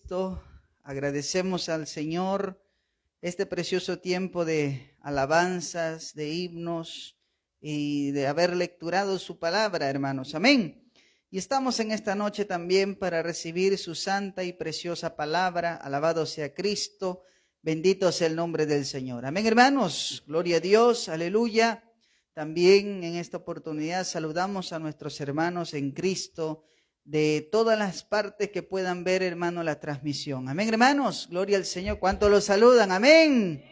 Cristo, agradecemos al Señor este precioso tiempo de alabanzas, de himnos y de haber lecturado su palabra, hermanos. Amén. Y estamos en esta noche también para recibir su santa y preciosa palabra. Alabado sea Cristo, bendito sea el nombre del Señor. Amén, hermanos. Gloria a Dios, aleluya. También en esta oportunidad saludamos a nuestros hermanos en Cristo de todas las partes que puedan ver, hermano, la transmisión. Amén, hermanos. Gloria al Señor. ¿Cuántos los saludan? Amén.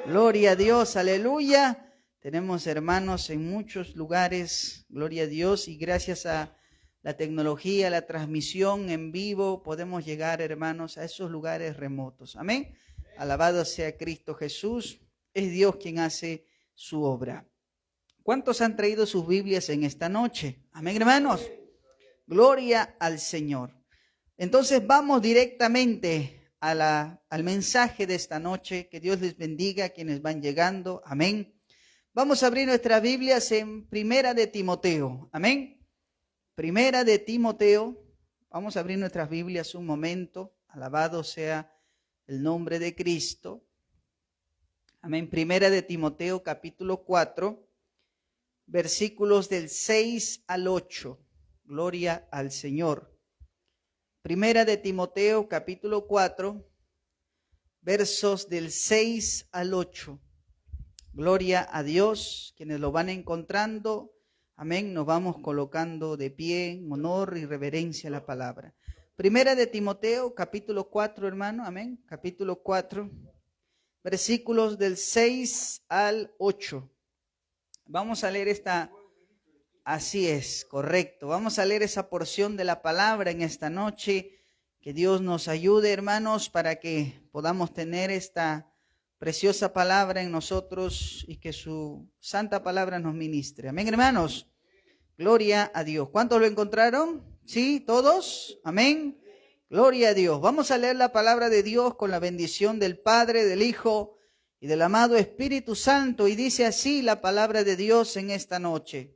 Gloria a Dios. Aleluya. Tenemos hermanos en muchos lugares. Gloria a Dios. Y gracias a la tecnología, la transmisión en vivo, podemos llegar, hermanos, a esos lugares remotos. Amén. Alabado sea Cristo Jesús. Es Dios quien hace su obra. ¿Cuántos han traído sus Biblias en esta noche? Amén, hermanos. Gloria al Señor. Entonces vamos directamente al mensaje de esta noche. Que Dios les bendiga a quienes van llegando. Amén. Vamos a abrir nuestras Biblias en Primera de Timoteo. Amén. Primera de Timoteo. Vamos a abrir nuestras Biblias un momento. Alabado sea el nombre de Cristo. Amén. Primera de Timoteo capítulo 4, versículos del 6 al 8. Gloria al Señor. Primera de Timoteo capítulo 4, versos del 6 al 8. Gloria a Dios. Quienes lo van encontrando, amén, nos vamos colocando de pie en honor y reverencia a la palabra. Primera de Timoteo capítulo 4, hermano, amén, capítulo 4, versículos del 6 al 8. Vamos a leer esta. Así es, correcto. Vamos a leer esa porción de la palabra en esta noche. Que Dios nos ayude, hermanos, para que podamos tener esta preciosa palabra en nosotros y que su santa palabra nos ministre. Amén, hermanos. Gloria a Dios. ¿Cuántos lo encontraron? ¿Sí? ¿Todos? Amén. Gloria a Dios. Vamos a leer la palabra de Dios con la bendición del Padre, del Hijo y del amado Espíritu Santo. Y dice así la palabra de Dios en esta noche.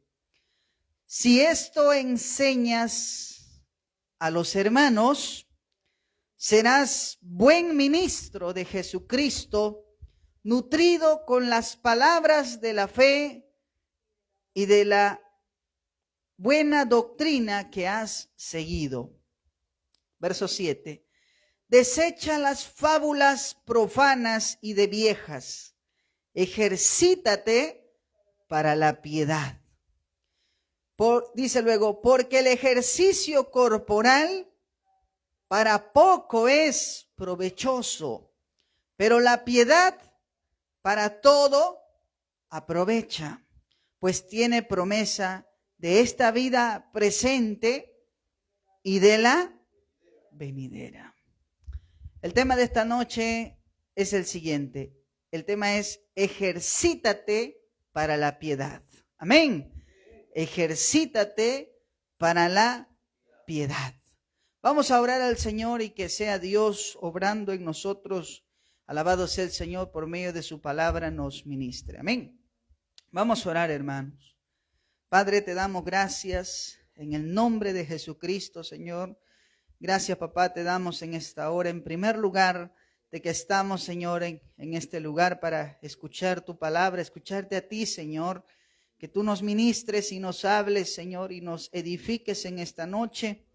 Si esto enseñas a los hermanos, serás buen ministro de Jesucristo, nutrido con las palabras de la fe y de la buena doctrina que has seguido. Verso 7. Desecha las fábulas profanas y de viejas. Ejercítate para la piedad. Dice luego, porque el ejercicio corporal para poco es provechoso, pero la piedad para todo aprovecha, pues tiene promesa de esta vida presente y de la venidera. El tema de esta noche es el siguiente. El tema es ejercítate para la piedad. Amén. Ejercítate para la piedad. Vamos a orar al Señor y que sea Dios obrando en nosotros. Alabado sea el Señor, por medio de su palabra nos ministre. Amén. Vamos a orar, hermanos. Padre, te damos gracias en el nombre de Jesucristo, Señor. Gracias, papá, te damos en esta hora, en primer lugar, de que estamos, Señor, en este lugar para escuchar tu palabra, escucharte a ti, Señor. Que tú nos ministres y nos hables, Señor, y nos edifiques en esta noche.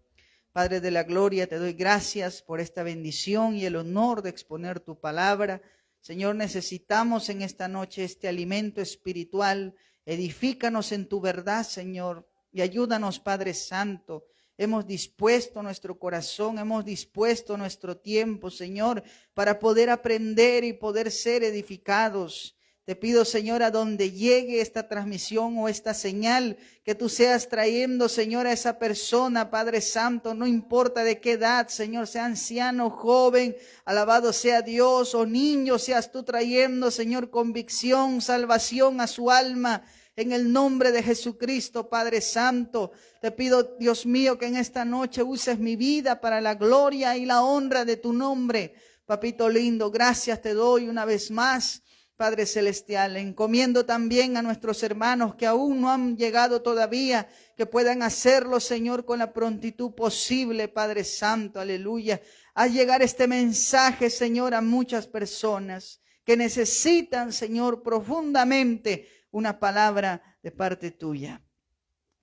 Padre de la gloria, te doy gracias por esta bendición y el honor de exponer tu palabra. Señor, necesitamos en esta noche este alimento espiritual. Edifícanos en tu verdad, Señor, y ayúdanos, Padre Santo. Hemos dispuesto nuestro corazón, hemos dispuesto nuestro tiempo, Señor, para poder aprender y poder ser edificados. Te pido, Señor, a donde llegue esta transmisión o esta señal, que tú seas trayendo, Señor, a esa persona, Padre Santo, no importa de qué edad, Señor, sea anciano, joven, alabado sea Dios, o niño, seas tú trayendo, Señor, convicción, salvación a su alma. En el nombre de Jesucristo, Padre Santo, te pido, Dios mío, que en esta noche uses mi vida para la gloria y la honra de tu nombre. Papito lindo, gracias te doy una vez más. Padre Celestial, encomiendo también a nuestros hermanos que aún no han llegado todavía, que puedan hacerlo, Señor, con la prontitud posible, Padre Santo, aleluya. Haz llegar este mensaje, Señor, a muchas personas que necesitan, Señor, profundamente una palabra de parte tuya.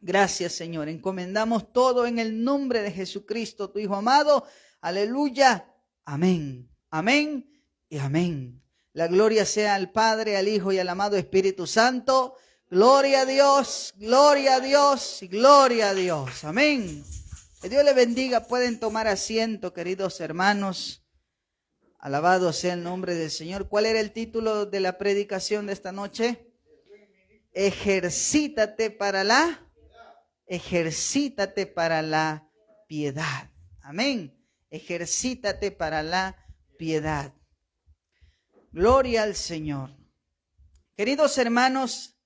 Gracias, Señor. Encomendamos todo en el nombre de Jesucristo, tu Hijo amado. Aleluya. Amén. Amén y amén. La gloria sea al Padre, al Hijo y al amado Espíritu Santo. Gloria a Dios, gloria a Dios y gloria a Dios. Amén. Que Dios le bendiga. Pueden tomar asiento, queridos hermanos. Alabado sea el nombre del Señor. ¿Cuál era el título de la predicación de esta noche? Ejercítate para la piedad. Amén. Ejercítate para la piedad. Gloria al Señor. Queridos hermanos,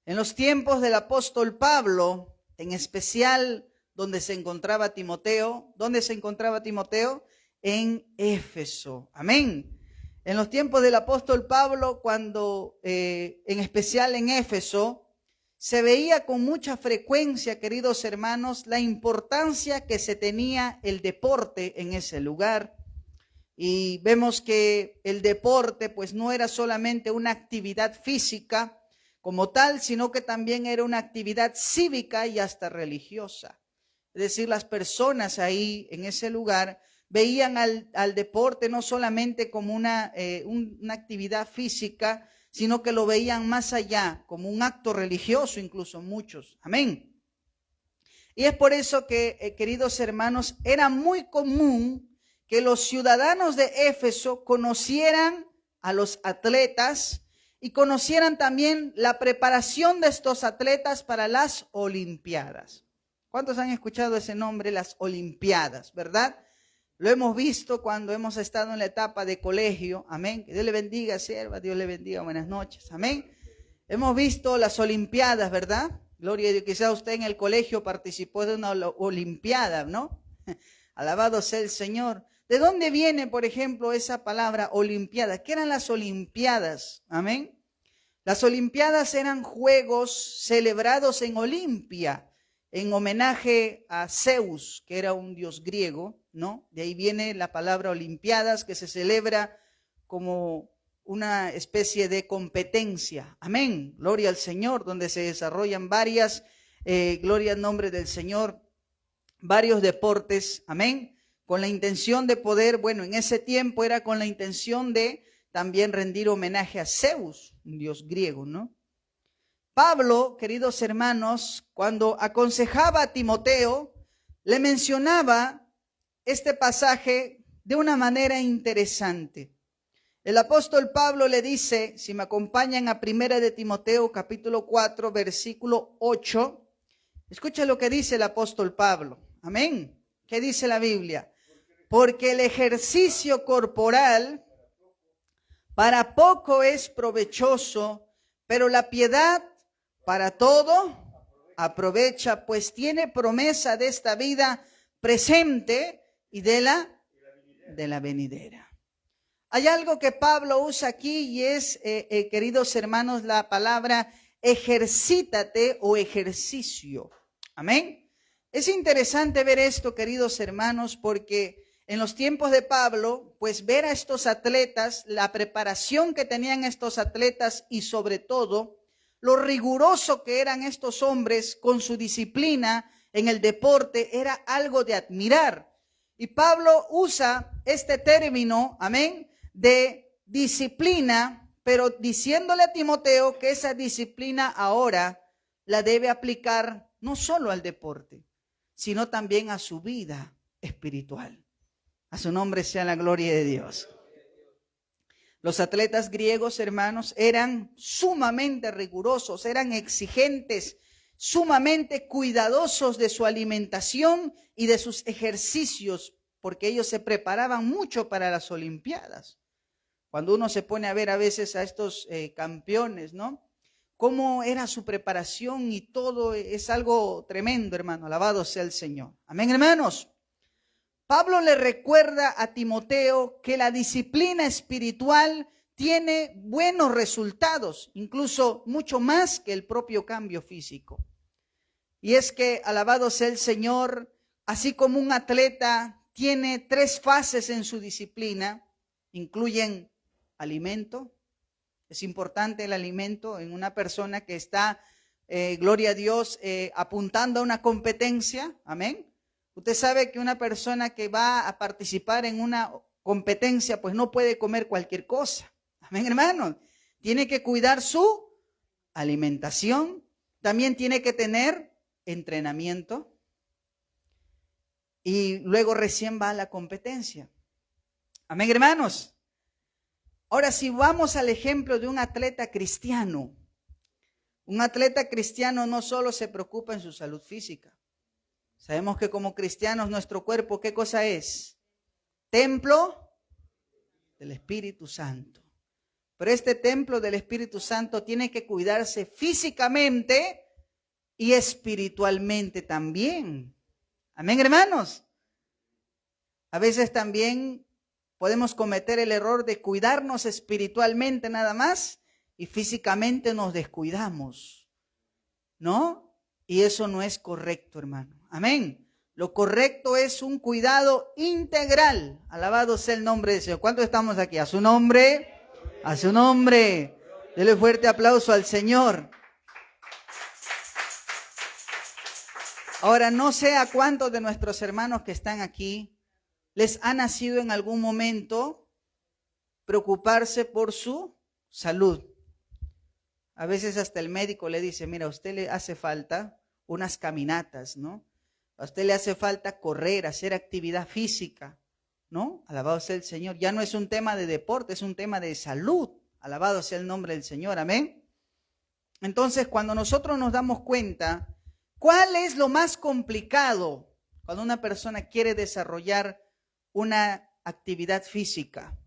en los tiempos del apóstol Pablo, en especial donde se encontraba Timoteo, ¿dónde se encontraba Timoteo? En Éfeso. Amén. En los tiempos del apóstol Pablo, cuando en especial en Éfeso, se veía con mucha frecuencia, queridos hermanos, la importancia que se tenía el deporte en ese lugar. Y vemos que el deporte pues no era solamente una actividad física como tal, sino que también era una actividad cívica y hasta religiosa. Es decir, las personas ahí en ese lugar veían al deporte no solamente como una actividad física, sino que lo veían más allá, como un acto religioso, incluso muchos. Amén. Y es por eso que, queridos hermanos, era muy común que los ciudadanos de Éfeso conocieran a los atletas y conocieran también la preparación de estos atletas para las Olimpiadas. ¿Cuántos han escuchado ese nombre, las Olimpiadas, verdad? Lo hemos visto cuando hemos estado en la etapa de colegio. Amén. Que Dios le bendiga, sierva. Dios le bendiga. Buenas noches. Amén. Hemos visto las Olimpiadas, ¿verdad? Gloria a Dios. Quizás usted en el colegio participó de una Olimpiada, ¿no? Alabado sea el Señor. ¿De dónde viene, por ejemplo, esa palabra Olimpiada? ¿Qué eran las Olimpiadas? Amén. Las Olimpiadas eran juegos celebrados en Olimpia, en homenaje a Zeus, que era un dios griego, ¿no? De ahí viene la palabra Olimpiadas, que se celebra como una especie de competencia. Amén. Gloria al Señor, donde se desarrollan varias, gloria al nombre del Señor, varios deportes. Amén. Con la intención de poder, bueno, en ese tiempo era con la intención de también rendir homenaje a Zeus, un dios griego, ¿no? Pablo, queridos hermanos, cuando aconsejaba a Timoteo, le mencionaba este pasaje de una manera interesante. El apóstol Pablo le dice, si me acompañan a 1 de Timoteo, capítulo 4, versículo 8, escucha lo que dice el apóstol Pablo. Amén. ¿Qué dice la Biblia? Porque el ejercicio corporal para poco es provechoso, pero la piedad para todo aprovecha, pues tiene promesa de esta vida presente y de la venidera. Hay algo que Pablo usa aquí y es, queridos hermanos, la palabra ejercítate o ejercicio. Amén. Es interesante ver esto, queridos hermanos, porque en los tiempos de Pablo, pues ver a estos atletas, la preparación que tenían estos atletas y sobre todo lo riguroso que eran estos hombres con su disciplina en el deporte era algo de admirar. Y Pablo usa este término, amén, de disciplina, pero diciéndole a Timoteo que esa disciplina ahora la debe aplicar no solo al deporte, sino también a su vida espiritual. A su nombre sea la gloria de Dios. Los atletas griegos, hermanos, eran sumamente rigurosos, eran exigentes, sumamente cuidadosos de su alimentación y de sus ejercicios, porque ellos se preparaban mucho para las Olimpiadas. Cuando uno se pone a ver a veces a estos campeones, ¿no? Cómo era su preparación y todo es algo tremendo, hermano. Alabado sea el Señor. Amén, hermanos. Pablo le recuerda a Timoteo que la disciplina espiritual tiene buenos resultados, incluso mucho más que el propio cambio físico. Y es que, alabado sea el Señor, así como un atleta tiene 3 fases en su disciplina. Incluyen alimento. Es importante el alimento en una persona que está, gloria a Dios, apuntando a una competencia. Amén. Usted sabe que una persona que va a participar en una competencia, pues no puede comer cualquier cosa. Amén, hermanos. Tiene que cuidar su alimentación. También tiene que tener entrenamiento. Y luego recién va a la competencia. Amén, hermanos. Ahora, si vamos al ejemplo de un atleta cristiano, un atleta cristiano no solo se preocupa en su salud física. Sabemos que como cristianos nuestro cuerpo, ¿qué cosa es? Templo del Espíritu Santo. Pero este templo del Espíritu Santo tiene que cuidarse físicamente y espiritualmente también. Amén, hermanos. A veces también podemos cometer el error de cuidarnos espiritualmente nada más y físicamente nos descuidamos, ¿no? Y eso no es correcto, hermano. Amén. Lo correcto es un cuidado integral. Alabado sea el nombre del Señor. ¿Cuántos estamos aquí? A su nombre. A su nombre. Dele fuerte aplauso al Señor. Ahora, no sé a cuántos de nuestros hermanos que están aquí les ha nacido en algún momento preocuparse por su salud. A veces hasta el médico le dice, mira, a usted le hace falta unas caminatas, ¿no? A usted le hace falta correr, hacer actividad física, ¿no? Alabado sea el Señor. Ya no es un tema de deporte, es un tema de salud. Alabado sea el nombre del Señor, amén. Entonces, cuando nosotros nos damos cuenta, ¿cuál es lo más complicado cuando una persona quiere desarrollar una actividad física?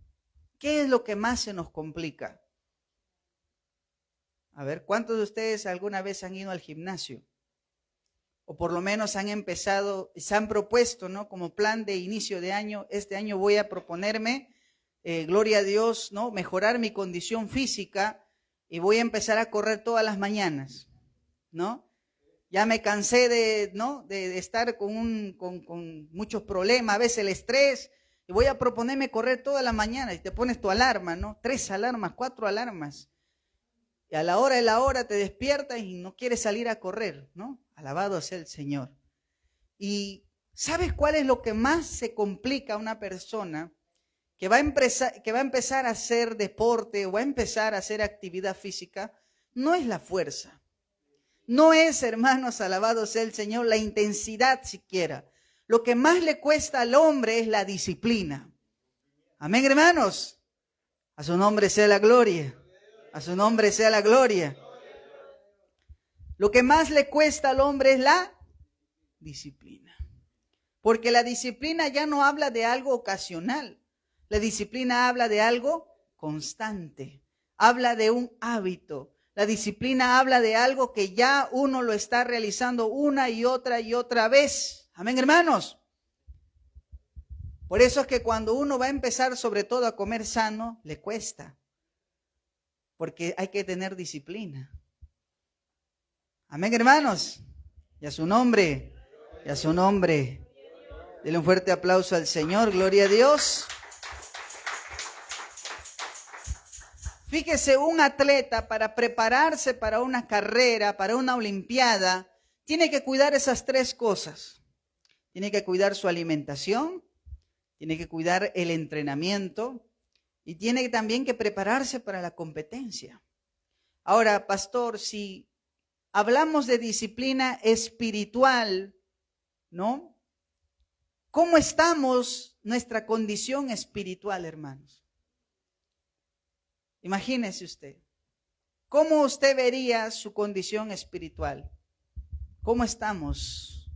¿Qué es lo que más se nos complica? A ver, ¿cuántos de ustedes alguna vez han ido al gimnasio? O por lo menos han empezado, se han propuesto, ¿no? Como plan de inicio de año, este año voy a proponerme, gloria a Dios, ¿no? Mejorar mi condición física y voy a empezar a correr todas las mañanas, ¿no? Ya me cansé de estar con muchos problemas, a veces el estrés, y voy a proponerme correr toda la mañana. Y te pones tu alarma, ¿no? 3 alarmas, 4 alarmas. Y a la hora te despiertas y no quieres salir a correr, ¿no? Alabado sea el Señor. Y ¿sabes cuál es lo que más se complica a una persona que va a empezar a hacer deporte o va a empezar a hacer actividad física? No es la fuerza. No es, hermanos, alabado sea el Señor, la intensidad siquiera. Lo que más le cuesta al hombre es la disciplina. Amén, hermanos. A su nombre sea la gloria. A su nombre sea la gloria. Lo que más le cuesta al hombre es la disciplina. Porque la disciplina ya no habla de algo ocasional. La disciplina habla de algo constante. Habla de un hábito. La disciplina habla de algo que ya uno lo está realizando una y otra vez. Amén, hermanos. Por eso es que cuando uno va a empezar sobre todo a comer sano, le cuesta. Porque hay que tener disciplina. Amén, hermanos. Y a su nombre. Y a su nombre. Denle un fuerte aplauso al Señor. Gloria a Dios. Fíjese, un atleta para prepararse para una carrera, para una olimpiada, tiene que cuidar esas 3 cosas. Tiene que cuidar su alimentación, tiene que cuidar el entrenamiento y tiene también que prepararse para la competencia. Ahora, pastor, si hablamos de disciplina espiritual, ¿no? ¿Cómo estamos nuestra condición espiritual, hermanos? Imagínese usted, ¿cómo usted vería su condición espiritual? ¿Cómo estamos?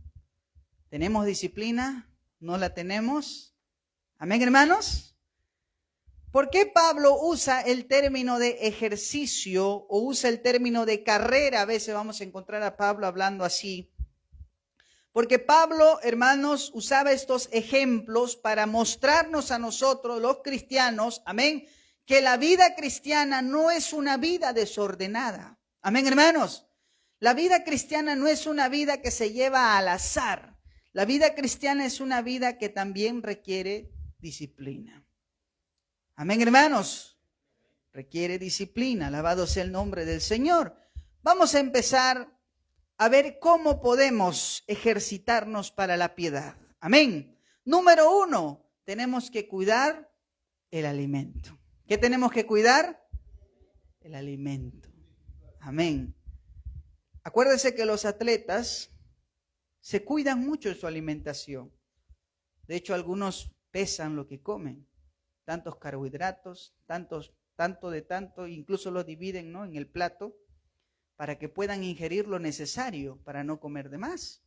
¿Tenemos disciplina? ¿No la tenemos? Amén, hermanos. ¿Por qué Pablo usa el término de ejercicio o usa el término de carrera? A veces vamos a encontrar a Pablo hablando así. Porque Pablo, hermanos, usaba estos ejemplos para mostrarnos a nosotros, los cristianos, amén, que la vida cristiana no es una vida desordenada. Amén, hermanos. La vida cristiana no es una vida que se lleva al azar. La vida cristiana es una vida que también requiere disciplina. Amén, hermanos. Requiere disciplina. Alabado sea el nombre del Señor. Vamos a empezar a ver cómo podemos ejercitarnos para la piedad. Amén. Número 1, tenemos que cuidar el alimento. ¿Qué tenemos que cuidar? El alimento. Amén. Acuérdense que los atletas se cuidan mucho en su alimentación. De hecho, algunos pesan lo que comen. Tantos carbohidratos, tanto de tanto, incluso lo dividen, ¿no?, en el plato, para que puedan ingerir lo necesario para no comer de más.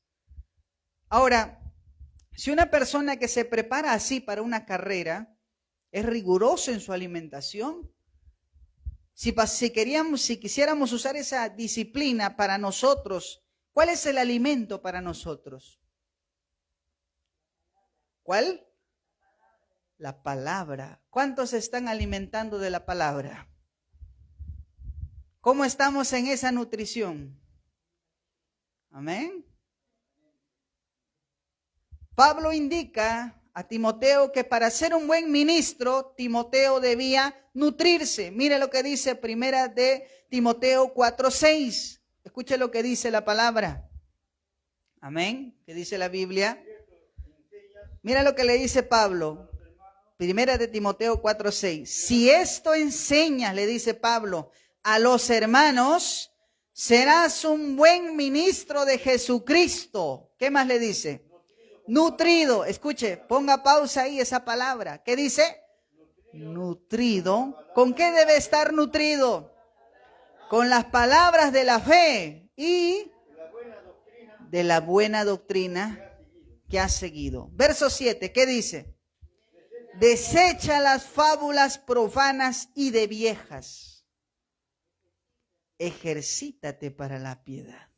Ahora, si una persona que se prepara así para una carrera es riguroso en su alimentación, si quisiéramos usar esa disciplina para nosotros, ¿cuál es el alimento para nosotros? ¿Cuál? La palabra. ¿Cuántos se están alimentando de la palabra? ¿Cómo estamos en esa nutrición? Amén. Pablo indica a Timoteo que para ser un buen ministro, Timoteo debía nutrirse. Mire lo que dice primera de Timoteo 4:6. Escuche lo que dice la palabra. Amén. ¿Qué dice la Biblia? Mira lo que le dice Pablo. Primera de Timoteo 4:6. Si esto enseñas, le dice Pablo, a los hermanos, serás un buen ministro de Jesucristo. ¿Qué más le dice? Nutrido. Escuche, ponga pausa ahí esa palabra. ¿Qué dice? Nutrido. ¿Con qué debe estar nutrido? Con las palabras de la fe y de la buena doctrina que has seguido. Verso 7, ¿qué dice? Desecha las fábulas profanas y de viejas. Ejercítate para la piedad.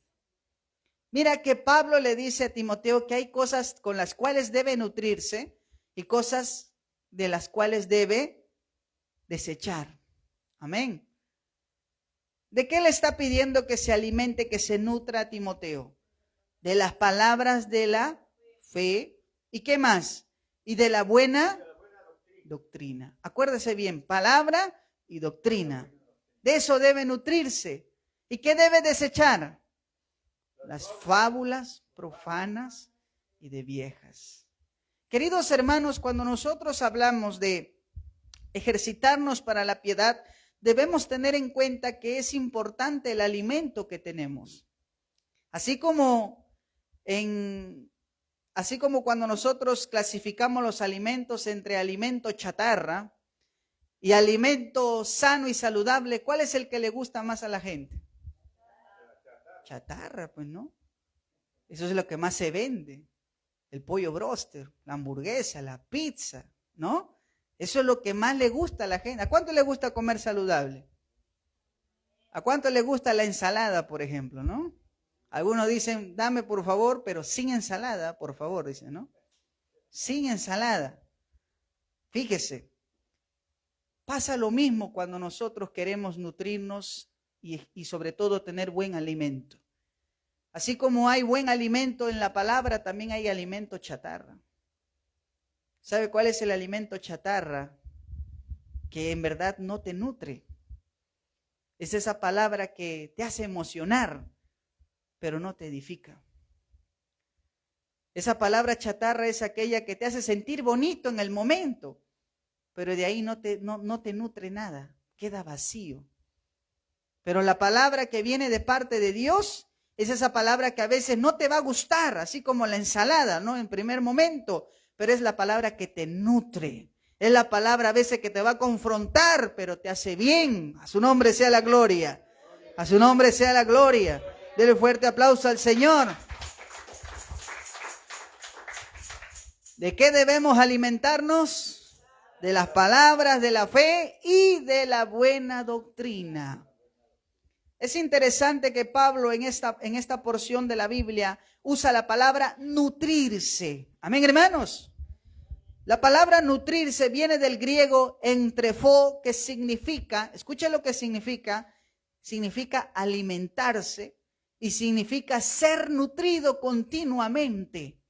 Mira que Pablo le dice a Timoteo que hay cosas con las cuales debe nutrirse y cosas de las cuales debe desechar. Amén. ¿De qué le está pidiendo que se alimente, que se nutra a Timoteo? De las palabras de la fe. ¿Y qué más? Y de la buena doctrina. Acuérdese bien, palabra y doctrina. De eso debe nutrirse. ¿Y qué debe desechar? Las fábulas profanas y de viejas. Queridos hermanos, cuando nosotros hablamos de ejercitarnos para la piedad, debemos tener en cuenta que es importante el alimento que tenemos. Así como cuando nosotros clasificamos los alimentos entre alimento chatarra y alimento sano y saludable, ¿cuál es el que le gusta más a la gente? Chatarra, pues, ¿no? Eso es lo que más se vende. El pollo bróster, la hamburguesa, la pizza, ¿no? Eso es lo que más le gusta a la gente. ¿A cuánto le gusta comer saludable? ¿A cuánto le gusta la ensalada, por ejemplo, no? Algunos dicen, dame por favor, pero sin ensalada, por favor, dicen, ¿no? Sin ensalada. Fíjese, pasa lo mismo cuando nosotros queremos nutrirnos y sobre todo tener buen alimento. Así como hay buen alimento en la palabra, también hay alimento chatarra. ¿Sabe cuál es el alimento chatarra? Que en verdad no te nutre. Es esa palabra que te hace emocionar, pero no te edifica. Esa palabra chatarra es aquella que te hace sentir bonito en el momento, pero de ahí no te nutre nada, queda vacío. Pero la palabra que viene de parte de Dios es esa palabra que a veces no te va a gustar, así como la ensalada, ¿no? En primer momento, pero es la palabra que te nutre. Es la palabra a veces que te va a confrontar, pero te hace bien. A su nombre sea la gloria. A su nombre sea la gloria. Dele fuerte aplauso al Señor. ¿De qué debemos alimentarnos? De las palabras de la fe y de la buena doctrina. Es interesante que Pablo en esta porción de la Biblia usa la palabra nutrirse. Amén, hermanos. La palabra nutrirse viene del griego entrefo, que significa, escuchen lo que significa alimentarse y significa ser nutrido continuamente.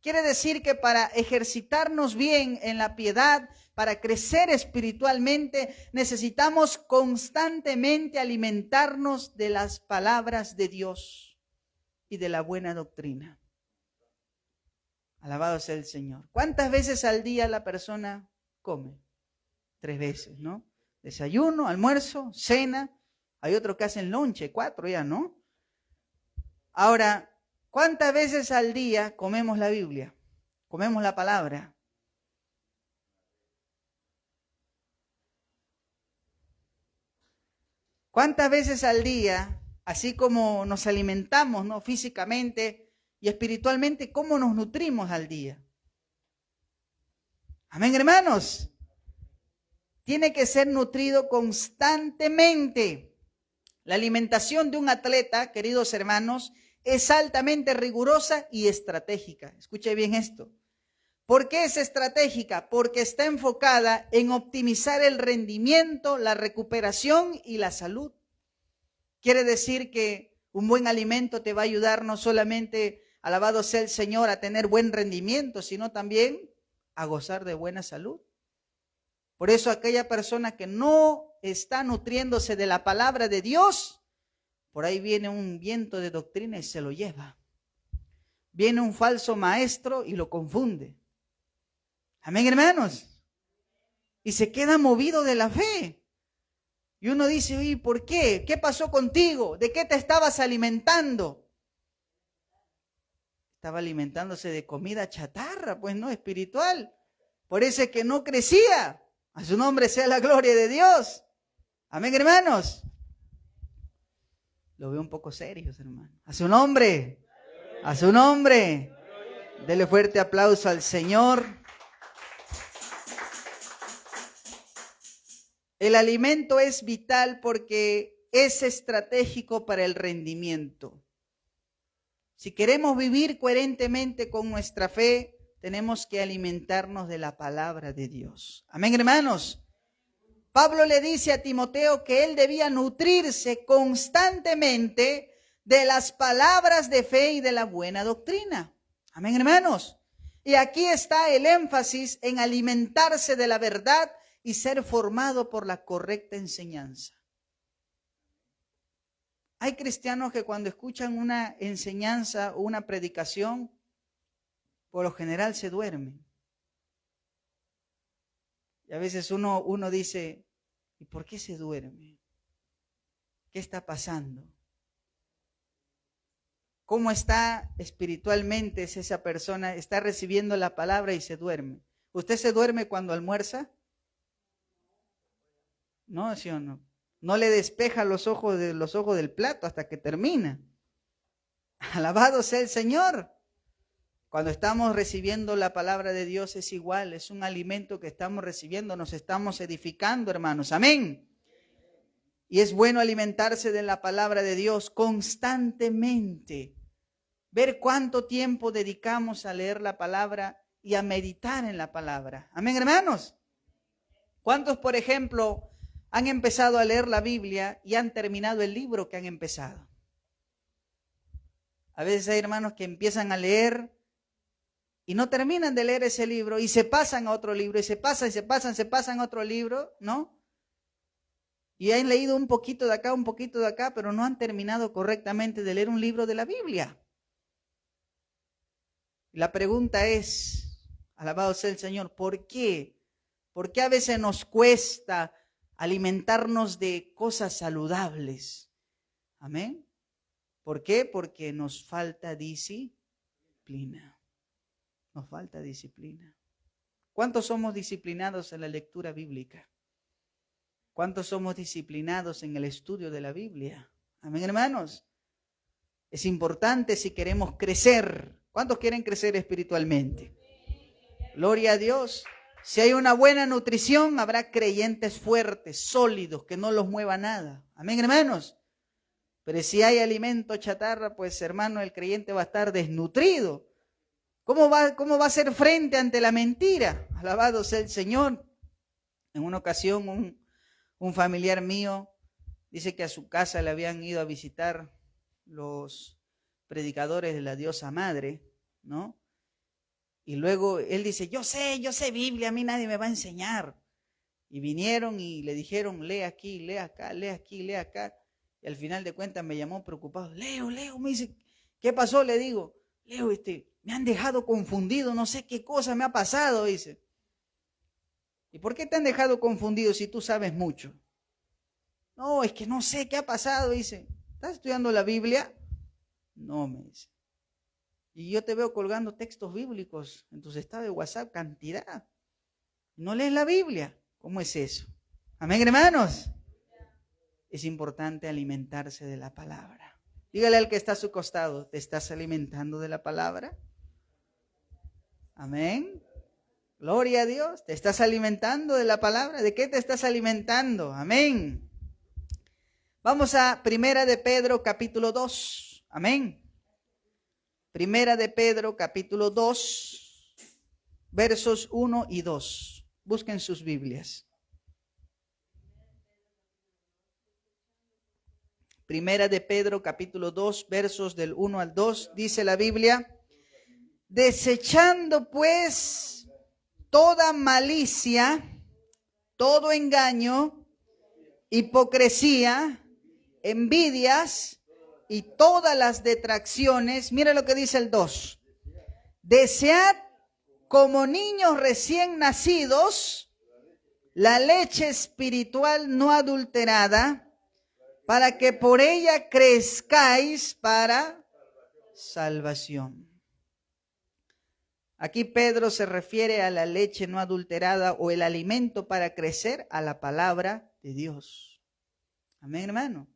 Quiere decir que para ejercitarnos bien en la piedad, para crecer espiritualmente, necesitamos constantemente alimentarnos de las palabras de Dios y de la buena doctrina. Alabado sea el Señor. ¿Cuántas veces al día la persona come? 3 veces, ¿no? Desayuno, almuerzo, cena. Hay otros que hacen lonche, 4 ya, ¿no? Ahora, ¿cuántas veces al día comemos la Biblia? Comemos la palabra. ¿Cuántas veces al día, así como nos alimentamos, ¿no? Físicamente y espiritualmente, cómo nos nutrimos al día? Amén, hermanos. Tiene que ser nutrido constantemente. La alimentación de un atleta, queridos hermanos, es altamente rigurosa y estratégica. Escuche bien esto. ¿Por qué es estratégica? Porque está enfocada en optimizar el rendimiento, la recuperación y la salud. Quiere decir que un buen alimento te va a ayudar no solamente, alabado sea el Señor, a tener buen rendimiento, sino también a gozar de buena salud. Por eso aquella persona que no está nutriéndose de la palabra de Dios, por ahí viene un viento de doctrina y se lo lleva. Viene un falso maestro y lo confunde. Amén, hermanos. Y se queda movido de la fe. Y uno dice, oye, ¿por qué? ¿Qué pasó contigo? ¿De qué te estabas alimentando? Estaba alimentándose de comida chatarra, pues no, espiritual. Por eso es que no crecía. A su nombre sea la gloria de Dios. Amén, hermanos. Lo veo un poco serios, hermano. A su nombre. A su nombre. Dele fuerte aplauso al Señor. El alimento es vital porque es estratégico para el rendimiento. Si queremos vivir coherentemente con nuestra fe, tenemos que alimentarnos de la palabra de Dios. Amén, hermanos. Pablo le dice a Timoteo que él debía nutrirse constantemente de las palabras de fe y de la buena doctrina. Amén, hermanos. Y aquí está el énfasis en alimentarse de la verdad y ser formado por la correcta enseñanza. Hay cristianos que cuando escuchan una enseñanza o una predicación, por lo general se duermen. Y a veces uno dice, ¿y por qué se duerme? ¿Qué está pasando? ¿Cómo está espiritualmente esa persona? ¿Está recibiendo la palabra y se duerme? ¿Usted se duerme cuando almuerza? ¿No, sí o no? No le despeja los ojos del plato hasta que termina. Alabado sea el Señor. Cuando estamos recibiendo la palabra de Dios es igual, es un alimento que estamos recibiendo, nos estamos edificando, hermanos. Amén. Y es bueno alimentarse de la palabra de Dios constantemente. Ver cuánto tiempo dedicamos a leer la palabra y a meditar en la palabra. Amén, hermanos. ¿Cuántos, por ejemplo, han empezado a leer la Biblia y han terminado el libro que han empezado? A veces hay hermanos que empiezan a leer y no terminan de leer ese libro y se pasan a otro libro y se pasan a otro libro, ¿no? Y han leído un poquito de acá, pero no han terminado correctamente de leer un libro de la Biblia. La pregunta es, alabado sea el Señor, ¿por qué? ¿Por qué a veces nos cuesta alimentarnos de cosas saludables? Amén. ¿Por qué? Porque nos falta disciplina. Nos falta disciplina. ¿Cuántos somos disciplinados en la lectura bíblica? ¿Cuántos somos disciplinados en el estudio de la Biblia? Amén, hermanos. Es importante si queremos crecer. ¿Cuántos quieren crecer espiritualmente? Gloria a Dios. Si hay una buena nutrición, habrá creyentes fuertes, sólidos, que no los mueva nada. Amén, hermanos. Pero si hay alimento chatarra, pues hermano, el creyente va a estar desnutrido. ¿Cómo va a hacer frente ante la mentira? Alabado sea el Señor. En una ocasión, un familiar mío dice que a su casa le habían ido a visitar los predicadores de la diosa madre, ¿no? Y luego él dice, yo sé Biblia, a mí nadie me va a enseñar. Y vinieron y le dijeron, lee aquí, lee acá, lee aquí, lee acá. Y al final de cuentas me llamó preocupado. Leo, me dice, ¿qué pasó? Le digo, Leo, me han dejado confundido, no sé qué cosa me ha pasado, dice. ¿Y por qué te han dejado confundido si tú sabes mucho? No, es que no sé qué ha pasado, dice. ¿Estás estudiando la Biblia? No, me dice. Y yo te veo colgando textos bíblicos en tus estados de WhatsApp, cantidad. ¿No lees la Biblia? ¿Cómo es eso? Amén, hermanos. Es importante alimentarse de la palabra. Dígale al que está a su costado, ¿te estás alimentando de la palabra? Amén. Gloria a Dios. ¿Te estás alimentando de la palabra? ¿De qué te estás alimentando? Amén. Vamos a Primera de Pedro, capítulo 2. Amén. Primera de Pedro, capítulo 2, versos 1 y 2. Busquen sus Biblias. Primera de Pedro, capítulo 2, versos del 1 al 2, dice la Biblia, desechando pues toda malicia, todo engaño, hipocresía, envidias y todas las detracciones. Mira lo que dice el 2. Desead como niños recién nacidos la leche espiritual no adulterada, para que por ella crezcáis para salvación. Aquí Pedro se refiere a la leche no adulterada o el alimento para crecer a la palabra de Dios. Amén, hermano.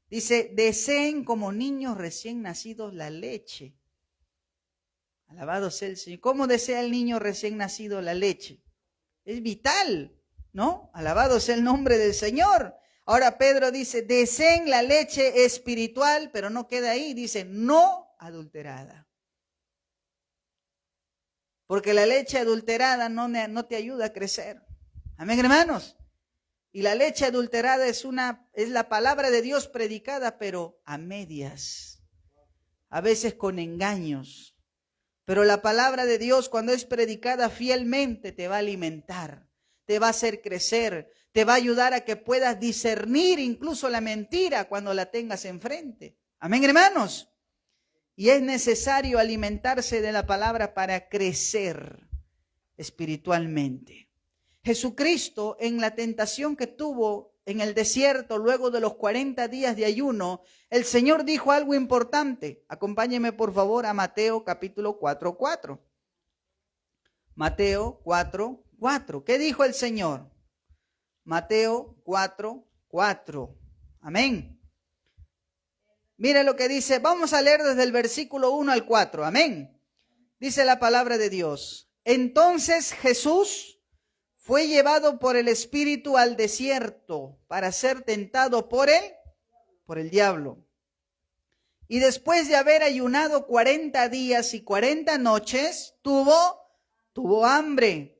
Dice, deseen como niños recién nacidos la leche. Alabado sea el Señor. ¿Cómo desea el niño recién nacido la leche? Es vital, ¿no? Alabado sea el nombre del Señor. Ahora Pedro dice, deseen la leche espiritual, pero no queda ahí, dice, no adulterada. Porque la leche adulterada no te ayuda a crecer. Amén, hermanos. Y la leche adulterada es la palabra de Dios predicada, pero a medias, a veces con engaños. Pero la palabra de Dios, cuando es predicada fielmente, te va a alimentar, te va a hacer crecer, te va a ayudar a que puedas discernir incluso la mentira cuando la tengas enfrente. Amén, hermanos. Y es necesario alimentarse de la palabra para crecer espiritualmente. Jesucristo, en la tentación que tuvo en el desierto luego de los 40 días de ayuno, el Señor dijo algo importante. Acompáñeme por favor a Mateo capítulo 4:4. Mateo 4:4. ¿Qué dijo el Señor? Mateo 4:4. Amén. Mire lo que dice. Vamos a leer desde el versículo 1 al 4. Amén. Dice la palabra de Dios. Entonces Jesús fue llevado por el Espíritu al desierto para ser tentado por el diablo. Y después de haber ayunado 40 días y 40 noches, tuvo hambre.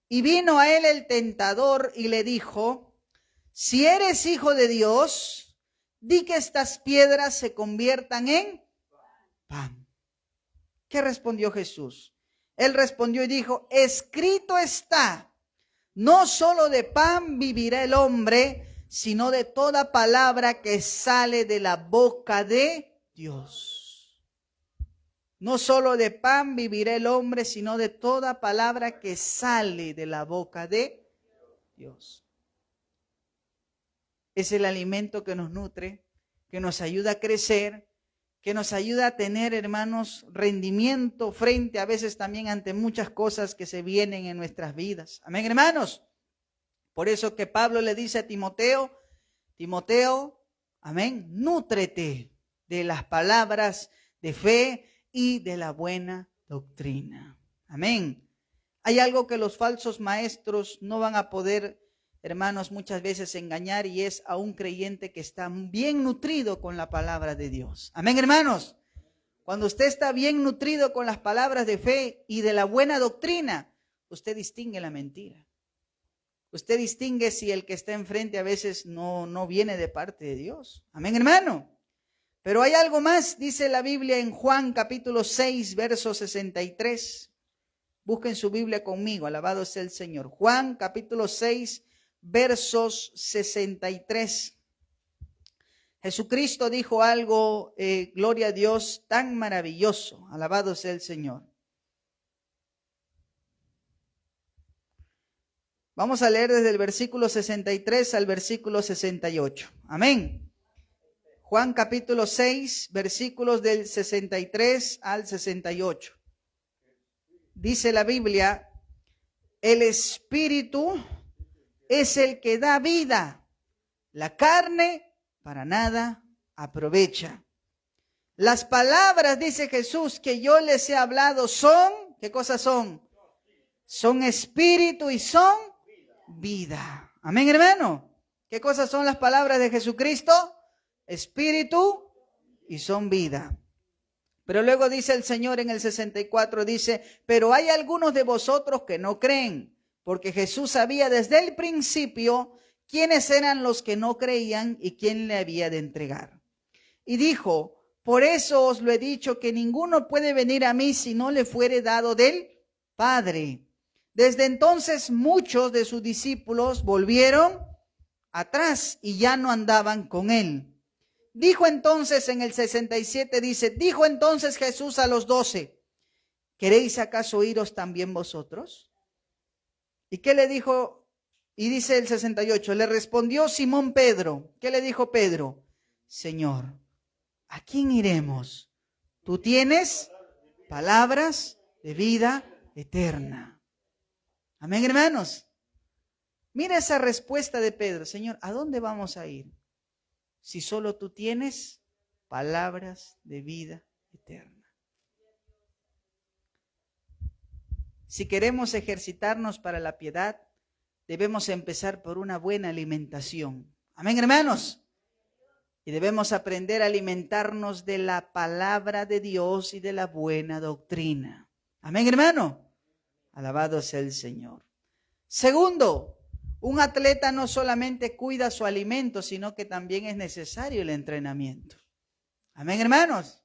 Y vino a él el tentador y le dijo, si eres hijo de Dios, di que estas piedras se conviertan en pan. ¿Qué respondió Jesús? Él respondió y dijo, escrito está, no solo de pan vivirá el hombre, sino de toda palabra que sale de la boca de Dios. No solo de pan vivirá el hombre, sino de toda palabra que sale de la boca de Dios. Es el alimento que nos nutre, que nos ayuda a crecer, que nos ayuda a tener, hermanos, rendimiento frente a veces también ante muchas cosas que se vienen en nuestras vidas. Amén, hermanos. Por eso que Pablo le dice a Timoteo, amén, nútrete de las palabras de fe y de la buena doctrina. Amén. Hay algo que los falsos maestros no van a poder, hermanos, muchas veces engañar, y es a un creyente que está bien nutrido con la palabra de Dios. Amén, hermanos. Cuando usted está bien nutrido con las palabras de fe y de la buena doctrina, usted distingue la mentira. Usted distingue si el que está enfrente a veces no viene de parte de Dios. Amén, hermano. Pero hay algo más, dice la Biblia en Juan capítulo 6, verso 63. Busquen su Biblia conmigo, alabado sea el Señor. Juan capítulo 6, versos 63. Jesucristo dijo algo, gloria a Dios, tan maravilloso, alabado sea el Señor. Vamos a leer desde el versículo 63 al versículo 68. Amén. Juan capítulo 6, versículos del 63 al 68. Dice la Biblia, el Espíritu es el que da vida, la carne para nada aprovecha. Las palabras, dice Jesús, que yo les he hablado son, ¿qué cosas son? Son espíritu y son vida. Amén, hermano. ¿Qué cosas son las palabras de Jesucristo? Espíritu y son vida. Pero luego dice el Señor en el 64, dice, pero hay algunos de vosotros que no creen, porque Jesús sabía desde el principio quiénes eran los que no creían y quién le había de entregar. Y dijo, por eso os lo he dicho, que ninguno puede venir a mí si no le fuere dado del Padre. Desde entonces muchos de sus discípulos volvieron atrás y ya no andaban con él. Dijo entonces en el 67, dice, dijo entonces Jesús a los 12, ¿queréis acaso iros también vosotros? ¿Y qué le dijo? Y dice el 68, le respondió Simón Pedro. ¿Qué le dijo Pedro? Señor, ¿a quién iremos? Tú tienes palabras de vida eterna. Amén, hermanos. Mira esa respuesta de Pedro. Señor, ¿a dónde vamos a ir? Si solo tú tienes palabras de vida eterna. Si queremos ejercitarnos para la piedad, debemos empezar por una buena alimentación. Amén, hermanos. Y debemos aprender a alimentarnos de la palabra de Dios y de la buena doctrina. Amén, hermano. Alabado sea el Señor. Segundo, un atleta no solamente cuida su alimento, sino que también es necesario el entrenamiento. Amén, hermanos.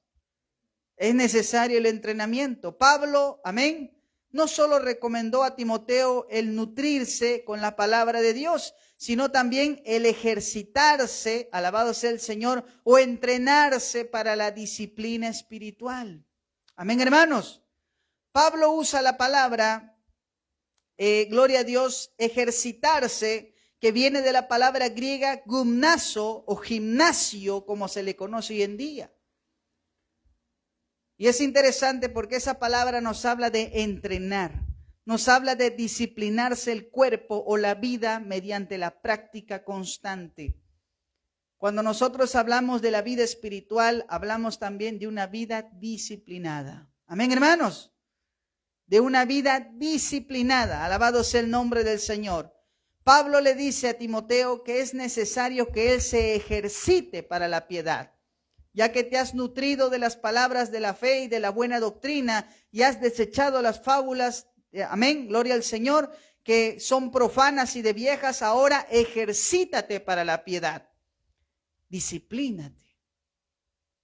Es necesario el entrenamiento. Pablo, amén, no solo recomendó a Timoteo el nutrirse con la palabra de Dios, sino también el ejercitarse, alabado sea el Señor, o entrenarse para la disciplina espiritual. Amén, hermanos. Pablo usa la palabra gloria a Dios, ejercitarse, que viene de la palabra griega gymnazo o gimnasio, como se le conoce hoy en día. Y es interesante porque esa palabra nos habla de entrenar, nos habla de disciplinarse el cuerpo o la vida mediante la práctica constante. Cuando nosotros hablamos de la vida espiritual, hablamos también de una vida disciplinada. Amén, hermanos. De una vida disciplinada. Alabado sea el nombre del Señor. Pablo le dice a Timoteo que es necesario que él se ejercite para la piedad, ya que te has nutrido de las palabras de la fe y de la buena doctrina y has desechado las fábulas, amén, gloria al Señor, que son profanas y de viejas. Ahora ejercítate para la piedad. Disciplínate.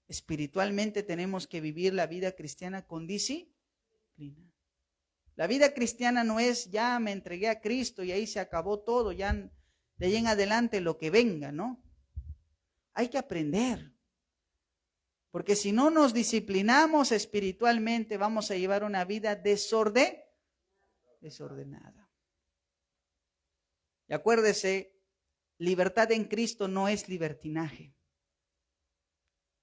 Espiritualmente tenemos que vivir la vida cristiana con disciplina. La vida cristiana no es ya me entregué a Cristo y ahí se acabó todo, ya de ahí en adelante lo que venga, ¿no? Hay que aprender. Porque si no nos disciplinamos espiritualmente, vamos a llevar una vida desordenada. Y acuérdese, libertad en Cristo no es libertinaje.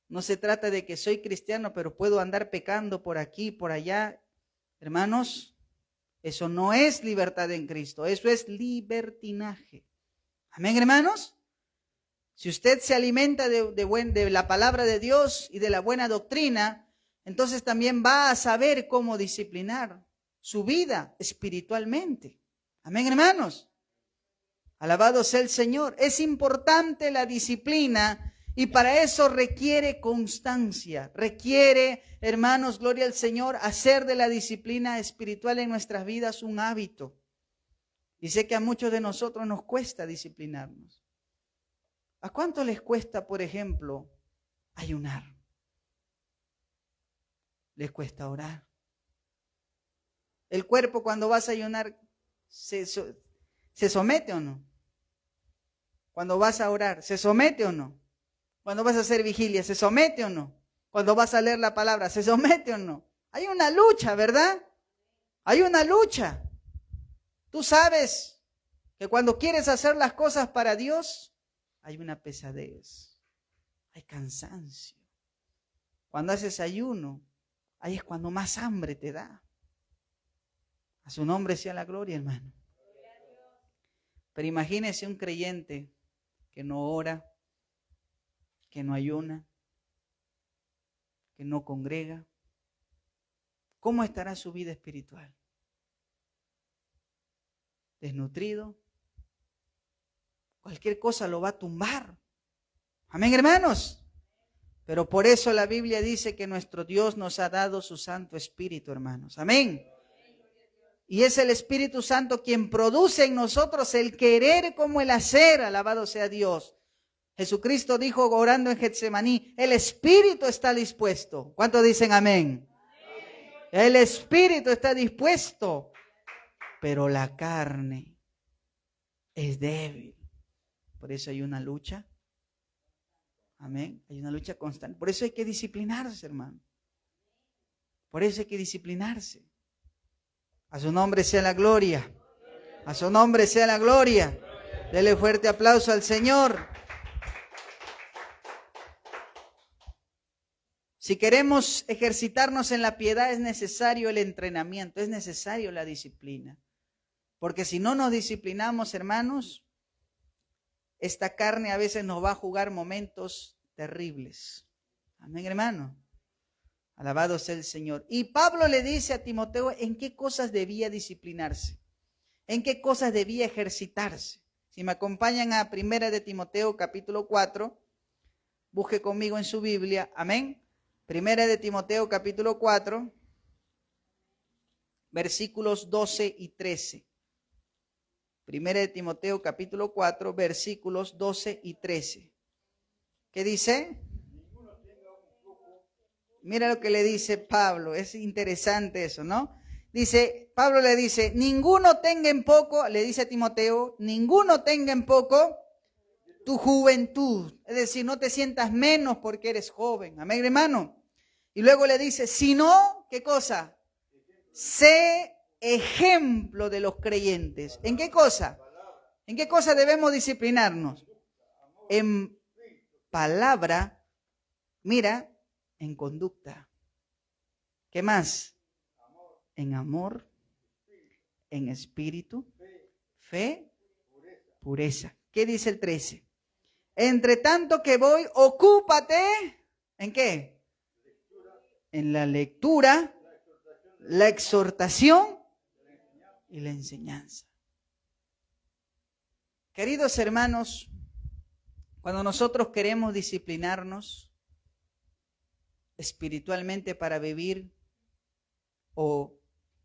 No se trata de que soy cristiano, pero puedo andar pecando por aquí, por allá. Hermanos, eso no es libertad en Cristo, eso es libertinaje. Amén, hermanos. Si usted se alimenta de la palabra de Dios y de la buena doctrina, entonces también va a saber cómo disciplinar su vida espiritualmente. Amén, hermanos. Alabado sea el Señor. Es importante la disciplina. Y para eso requiere constancia, requiere, hermanos, gloria al Señor, hacer de la disciplina espiritual en nuestras vidas un hábito. Y sé que a muchos de nosotros nos cuesta disciplinarnos. ¿A cuánto les cuesta, por ejemplo, ayunar? ¿Les cuesta orar? El cuerpo cuando vas a ayunar, ¿se somete o no? Cuando vas a orar, ¿se somete o no? Cuando vas a hacer vigilia, ¿se somete o no? Cuando vas a leer la palabra, ¿se somete o no? Hay una lucha, ¿verdad? Hay una lucha. Tú sabes que cuando quieres hacer las cosas para Dios, hay una pesadez, hay cansancio. Cuando haces ayuno, ahí es cuando más hambre te da. A su nombre sea la gloria, hermano. Pero imagínese un creyente que no ora, que no ayuna, que no congrega. ¿Cómo estará su vida espiritual? Desnutrido. Cualquier cosa lo va a tumbar. Amén, hermanos. Pero por eso la Biblia dice que nuestro Dios nos ha dado su Santo Espíritu, hermanos. Amén. Y es el Espíritu Santo quien produce en nosotros el querer como el hacer. Alabado sea Dios. Jesucristo dijo orando en Getsemaní, el Espíritu está dispuesto. ¿Cuántos dicen amén? El Espíritu está dispuesto, pero la carne es débil. Por eso hay una lucha. Amén. Hay una lucha constante. Por eso hay que disciplinarse, hermano. Por eso hay que disciplinarse. A su nombre sea la gloria. A su nombre sea la gloria. Dele fuerte aplauso al Señor. Si queremos ejercitarnos en la piedad es necesario el entrenamiento, es necesario la disciplina. Porque si no nos disciplinamos, hermanos, esta carne a veces nos va a jugar momentos terribles. Amén, hermano. Alabado sea el Señor. Y Pablo le dice a Timoteo en qué cosas debía disciplinarse, en qué cosas debía ejercitarse. Si me acompañan a 1 de Timoteo capítulo 4, busque conmigo en su Biblia, amén. 1 de Timoteo capítulo 4, versículos 12 y 13. 1 de Timoteo capítulo 4, versículos 12 y 13. ¿Qué dice? Mira lo que le dice Pablo, es interesante eso, ¿no? Dice, Pablo le dice, ninguno tenga en poco, le dice a Timoteo, ninguno tenga en poco tu juventud. Es decir, no te sientas menos porque eres joven. Amén, hermano. Y luego le dice, sino, ¿qué cosa? Sé ejemplo de los creyentes. ¿En qué cosa? ¿En qué cosa debemos disciplinarnos? En palabra, mira, en conducta. ¿Qué más? En amor, en espíritu, fe, pureza. ¿Qué dice el 13? Entre tanto que voy, ocúpate, ¿en qué? En la lectura, la exhortación y la enseñanza. Queridos hermanos, cuando nosotros queremos disciplinarnos espiritualmente para vivir o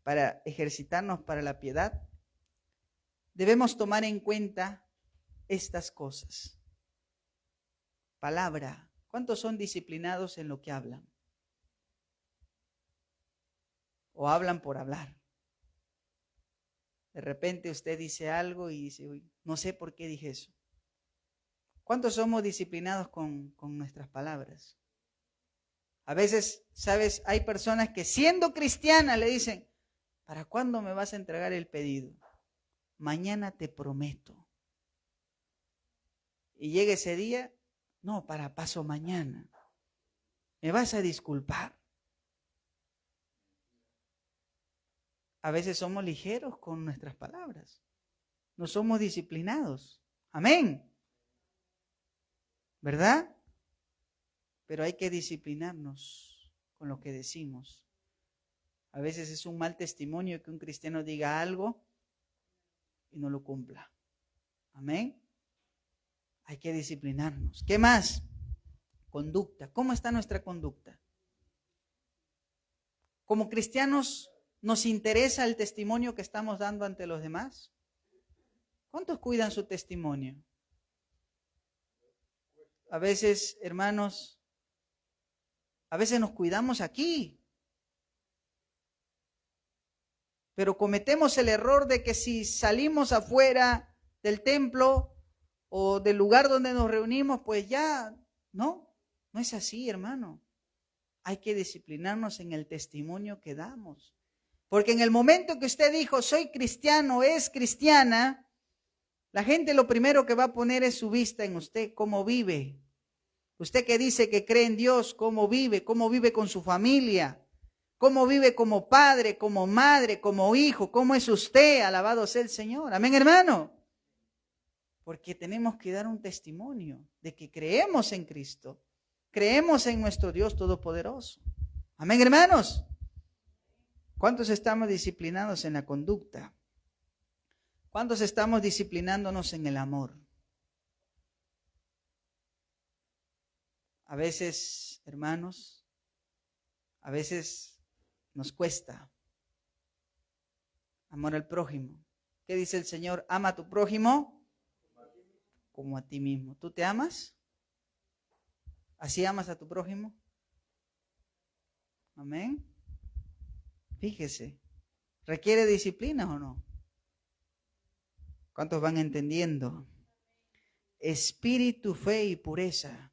para ejercitarnos para la piedad, debemos tomar en cuenta estas cosas. Palabra. ¿Cuántos son disciplinados en lo que hablan? O hablan por hablar. De repente usted dice algo y dice, uy, no sé por qué dije eso. ¿Cuántos somos disciplinados con nuestras palabras? A veces, ¿sabes? Hay personas que siendo cristianas le dicen, ¿para cuándo me vas a entregar el pedido? Mañana te prometo. Y llega ese día, no, paso mañana. Me vas a disculpar. A veces somos ligeros con nuestras palabras. No somos disciplinados. Amén. ¿Verdad? Pero hay que disciplinarnos con lo que decimos. A veces es un mal testimonio que un cristiano diga algo y no lo cumpla. Amén. Hay que disciplinarnos. ¿Qué más? Conducta. ¿Cómo está nuestra conducta? Como cristianos, ¿nos interesa el testimonio que estamos dando ante los demás? ¿Cuántos cuidan su testimonio? A veces, hermanos, a veces nos cuidamos aquí. Pero cometemos el error de que si salimos afuera del templo o del lugar donde nos reunimos, pues ya, no es así, hermano. Hay que disciplinarnos en el testimonio que damos. Porque en el momento que usted dijo, soy cristiano, es cristiana, la gente lo primero que va a poner es su vista en usted, cómo vive. Usted que dice que cree en Dios, cómo vive con su familia, cómo vive como padre, como madre, como hijo, cómo es usted, alabado sea el Señor. Amén, hermano. Porque tenemos que dar un testimonio de que creemos en Cristo, creemos en nuestro Dios Todopoderoso. Amén, hermanos. ¿Cuántos estamos disciplinados en la conducta? ¿Cuántos estamos disciplinándonos en el amor? A veces, hermanos, a veces nos cuesta amor al prójimo. ¿Qué dice el Señor? Ama a tu prójimo como a ti mismo. ¿Tú te amas? ¿Así amas a tu prójimo? Amén. Fíjese, ¿requiere disciplina o no? ¿Cuántos van entendiendo? Espíritu, fe y pureza.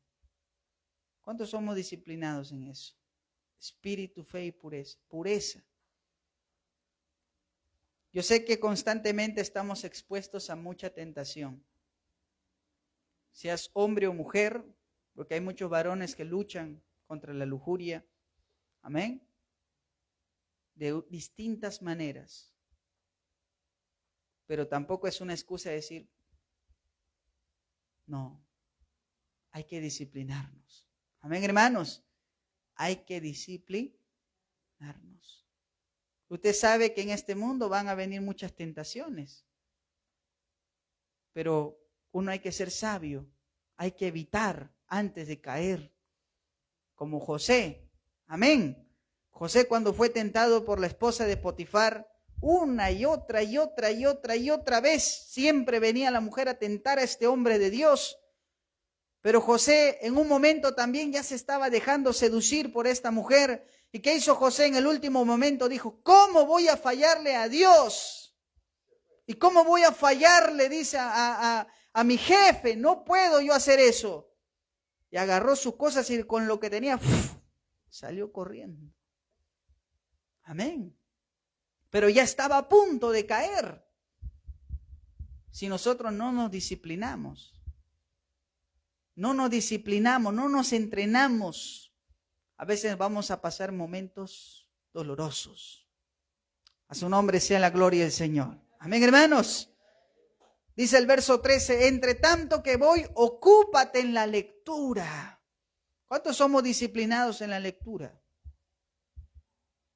¿Cuántos somos disciplinados en eso? Espíritu, fe y pureza. Pureza. Yo sé que constantemente estamos expuestos a mucha tentación. Seas hombre o mujer, porque hay muchos varones que luchan contra la lujuria. Amén. De distintas maneras. Pero tampoco es una excusa decir, no, hay que disciplinarnos. Amén, hermanos. Hay que disciplinarnos. Usted sabe que en este mundo van a venir muchas tentaciones. Pero uno hay que ser sabio. Hay que evitar antes de caer. Como José. Amén. José cuando fue tentado por la esposa de Potifar, una y otra vez, siempre venía la mujer a tentar a este hombre de Dios. Pero José en un momento también ya se estaba dejando seducir por esta mujer. ¿Y qué hizo José en el último momento? Dijo, ¿cómo voy a fallarle a Dios? ¿Y cómo voy a fallarle? Dice a mi jefe, no puedo yo hacer eso. Y agarró sus cosas y con lo que tenía, salió corriendo. Amén. Pero ya estaba a punto de caer. Si nosotros no nos disciplinamos, no nos entrenamos, a veces vamos a pasar momentos dolorosos. A su nombre sea la gloria del Señor. Amén, hermanos. Dice el verso 13, entre tanto que voy, ocúpate en la lectura. ¿Cuántos somos disciplinados en la lectura?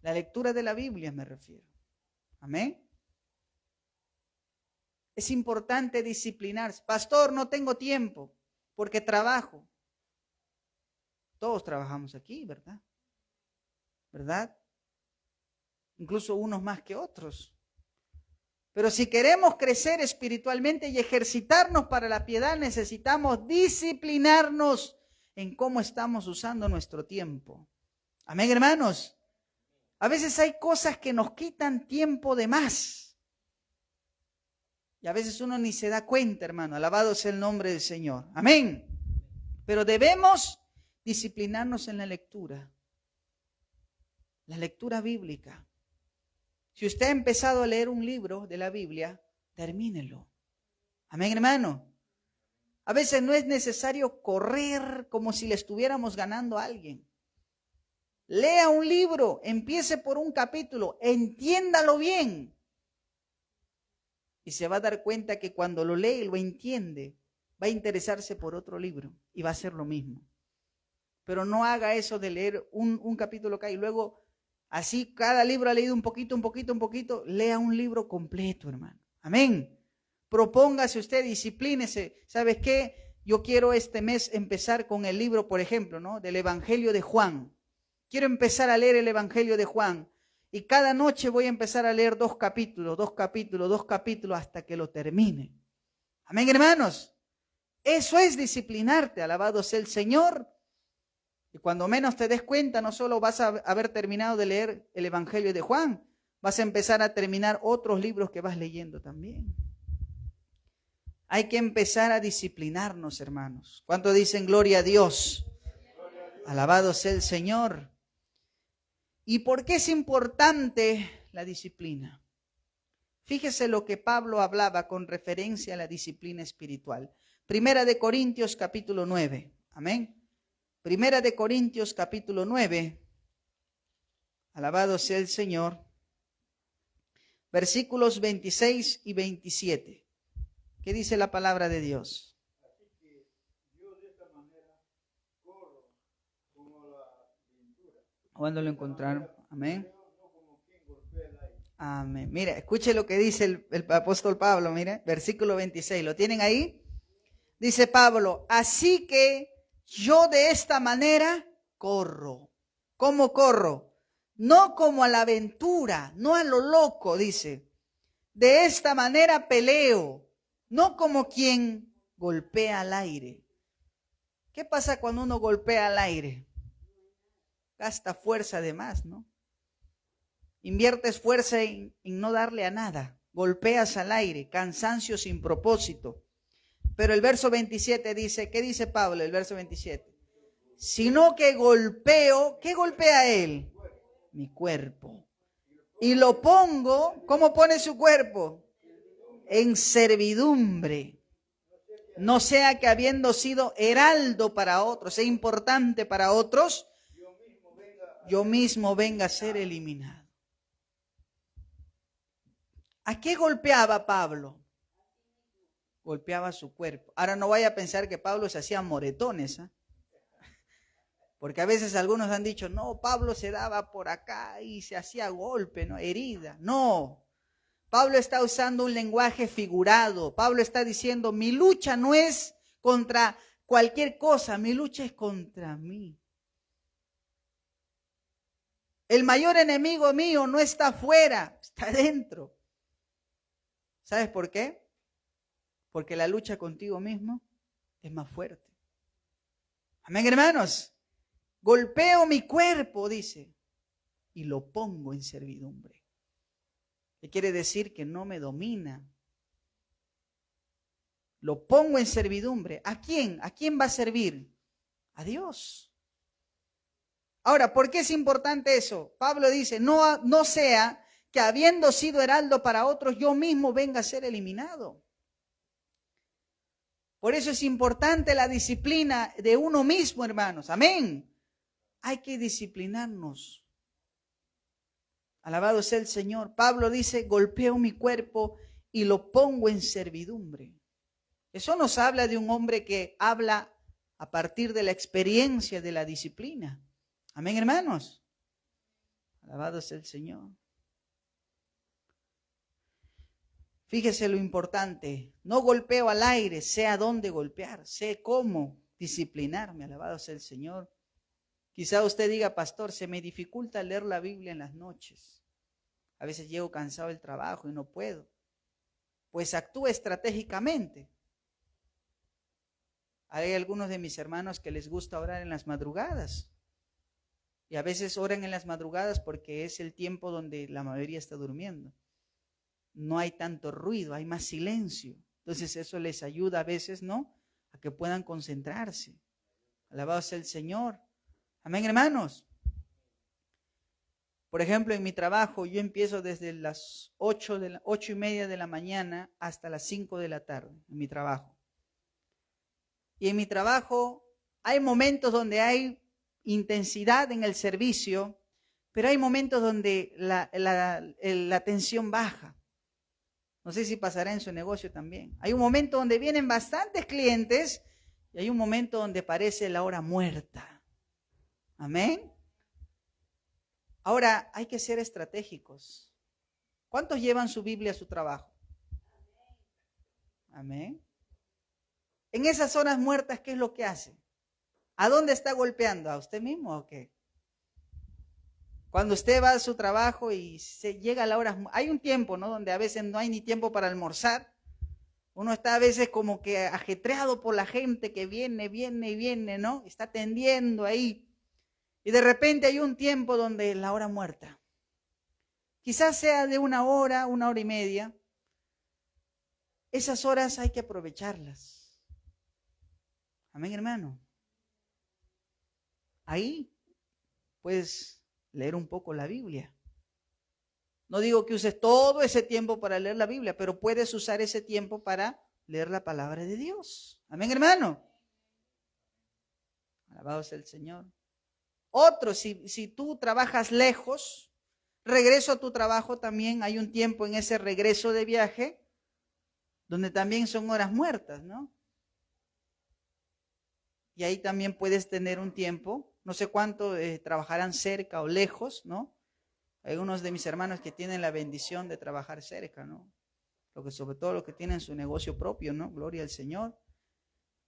La lectura de la Biblia me refiero. Amén. Es importante disciplinarse. Pastor, no tengo tiempo porque trabajo. Todos trabajamos aquí, ¿verdad? ¿Verdad? Incluso unos más que otros. Pero si queremos crecer espiritualmente y ejercitarnos para la piedad, necesitamos disciplinarnos en cómo estamos usando nuestro tiempo. Amén, hermanos. A veces hay cosas que nos quitan tiempo de más. Y a veces uno ni se da cuenta, hermano. Alabado sea el nombre del Señor. Amén. Pero debemos disciplinarnos en la lectura. La lectura bíblica. Si usted ha empezado a leer un libro de la Biblia, termínelo. Amén, hermano. A veces no es necesario correr como si le estuviéramos ganando a alguien. Lea un libro, empiece por un capítulo, entiéndalo bien. Y se va a dar cuenta que cuando lo lee y lo entiende, va a interesarse por otro libro y va a hacer lo mismo. Pero no haga eso de leer un capítulo acá y luego así cada libro ha leído un poquito, lea un libro completo, hermano. Amén. Propóngase usted, disciplínese. ¿Sabes qué? Yo quiero este mes empezar con el libro, por ejemplo, ¿no? Del Evangelio de Juan. Quiero empezar a leer el Evangelio de Juan. Y cada noche voy a empezar a leer 2 capítulos, hasta que lo termine. Amén, hermanos. Eso es disciplinarte, alabado sea el Señor. Y cuando menos te des cuenta, no solo vas a haber terminado de leer el Evangelio de Juan, vas a empezar a terminar otros libros que vas leyendo también. Hay que empezar a disciplinarnos, hermanos. ¿Cuántos dicen gloria a Dios? Alabado sea el Señor. ¿Y por qué es importante la disciplina? Fíjese lo que Pablo hablaba con referencia a la disciplina espiritual. Primera de Corintios capítulo 9. Amén. Primera de Corintios capítulo 9. Alabado sea el Señor. Versículos 26 y 27. ¿Qué dice la palabra de Dios? Así que yo de esta manera corro como la pintura. ¿Cuándo lo encontraron? Amén. Amén. Mira, escuche lo que dice el apóstol Pablo, mire, versículo 26. ¿Lo tienen ahí? Dice Pablo, así que yo de esta manera corro. ¿Cómo corro? No como a la aventura, no a lo loco, dice. De esta manera peleo, no como quien golpea al aire. ¿Qué pasa cuando uno golpea al aire? Gasta fuerza de más, ¿no? Inviertes fuerza en no darle a nada. Golpeas al aire, cansancio sin propósito. Pero el verso 27 dice, ¿qué dice Pablo? El verso 27. Sino que golpeo, ¿qué golpea él? Mi cuerpo. Y lo pongo, ¿cómo pone su cuerpo? En servidumbre. No sea que habiendo sido heraldo para otros, e importante para otros, yo mismo venga a ser eliminado. ¿A qué golpeaba Pablo? Golpeaba su cuerpo. Ahora no vaya a pensar que Pablo se hacía moretones, ¿eh? Porque a veces algunos han dicho, no, Pablo se daba por acá y se hacía golpe, ¿no? Herida. No, Pablo está usando un lenguaje figurado. Pablo está diciendo, mi lucha no es contra cualquier cosa, mi lucha es contra mí. El mayor enemigo mío no está afuera, está dentro. ¿Sabes por qué? Porque la lucha contigo mismo es más fuerte. Amén, hermanos. Golpeo mi cuerpo, dice, y lo pongo en servidumbre. ¿Qué quiere decir? Que no me domina. Lo pongo en servidumbre. ¿A quién? ¿A quién va a servir? A Dios. Ahora, ¿por qué es importante eso? Pablo dice, no sea que habiendo sido heraldo para otros, yo mismo venga a ser eliminado. Por eso es importante la disciplina de uno mismo, hermanos. Amén. Hay que disciplinarnos. Alabado sea el Señor. Pablo dice, golpeo mi cuerpo y lo pongo en servidumbre. Eso nos habla de un hombre que habla a partir de la experiencia de la disciplina. Amén, hermanos. Alabado sea el Señor. Fíjese lo importante, no golpeo al aire, sé a dónde golpear, sé cómo disciplinarme, alabado sea el Señor. Quizá usted diga, pastor, se me dificulta leer la Biblia en las noches. A veces llego cansado del trabajo y no puedo. Pues actúe estratégicamente. Hay algunos de mis hermanos que les gusta orar en las madrugadas. Y a veces oran en las madrugadas porque es el tiempo donde la mayoría está durmiendo. No hay tanto ruido, hay más silencio. Entonces eso les ayuda a veces, ¿no? A que puedan concentrarse. Alabado sea el Señor. Amén, hermanos. Por ejemplo, en mi trabajo yo empiezo desde las 8:30 de la mañana hasta las 5 de la tarde, en mi trabajo. Y en mi trabajo hay momentos donde hay intensidad en el servicio, pero hay momentos donde la tensión baja. No sé si pasará en su negocio también. Hay un momento donde vienen bastantes clientes y hay un momento donde parece la hora muerta. Amén. Ahora hay que ser estratégicos. ¿Cuántos llevan su Biblia a su trabajo? Amén. En esas horas muertas, ¿qué es lo que hace? ¿A dónde está golpeando? ¿A usted mismo o qué? Cuando usted va a su trabajo y se llega a la hora, hay un tiempo, ¿no? Donde a veces no hay ni tiempo para almorzar. Uno está a veces como que ajetreado por la gente que viene, ¿no? Está atendiendo ahí. Y de repente hay un tiempo donde la hora muerta. quizás sea de 1 hora, 1 hora y media. Esas horas hay que aprovecharlas. Amén, hermano. Ahí puedes leer un poco la Biblia. No digo que uses todo ese tiempo para leer la Biblia, pero puedes usar ese tiempo para leer la palabra de Dios. Amén, hermano. Alabado sea el Señor. Otro, si tú trabajas lejos, regreso a tu trabajo también, hay un tiempo en ese regreso de viaje, donde también son horas muertas, ¿no? Y ahí también puedes tener un tiempo, no sé cuánto trabajarán cerca o lejos, ¿no? Hay unos de mis hermanos que tienen la bendición de trabajar cerca, ¿no? Sobre todo los que tienen su negocio propio, ¿no? Gloria al Señor.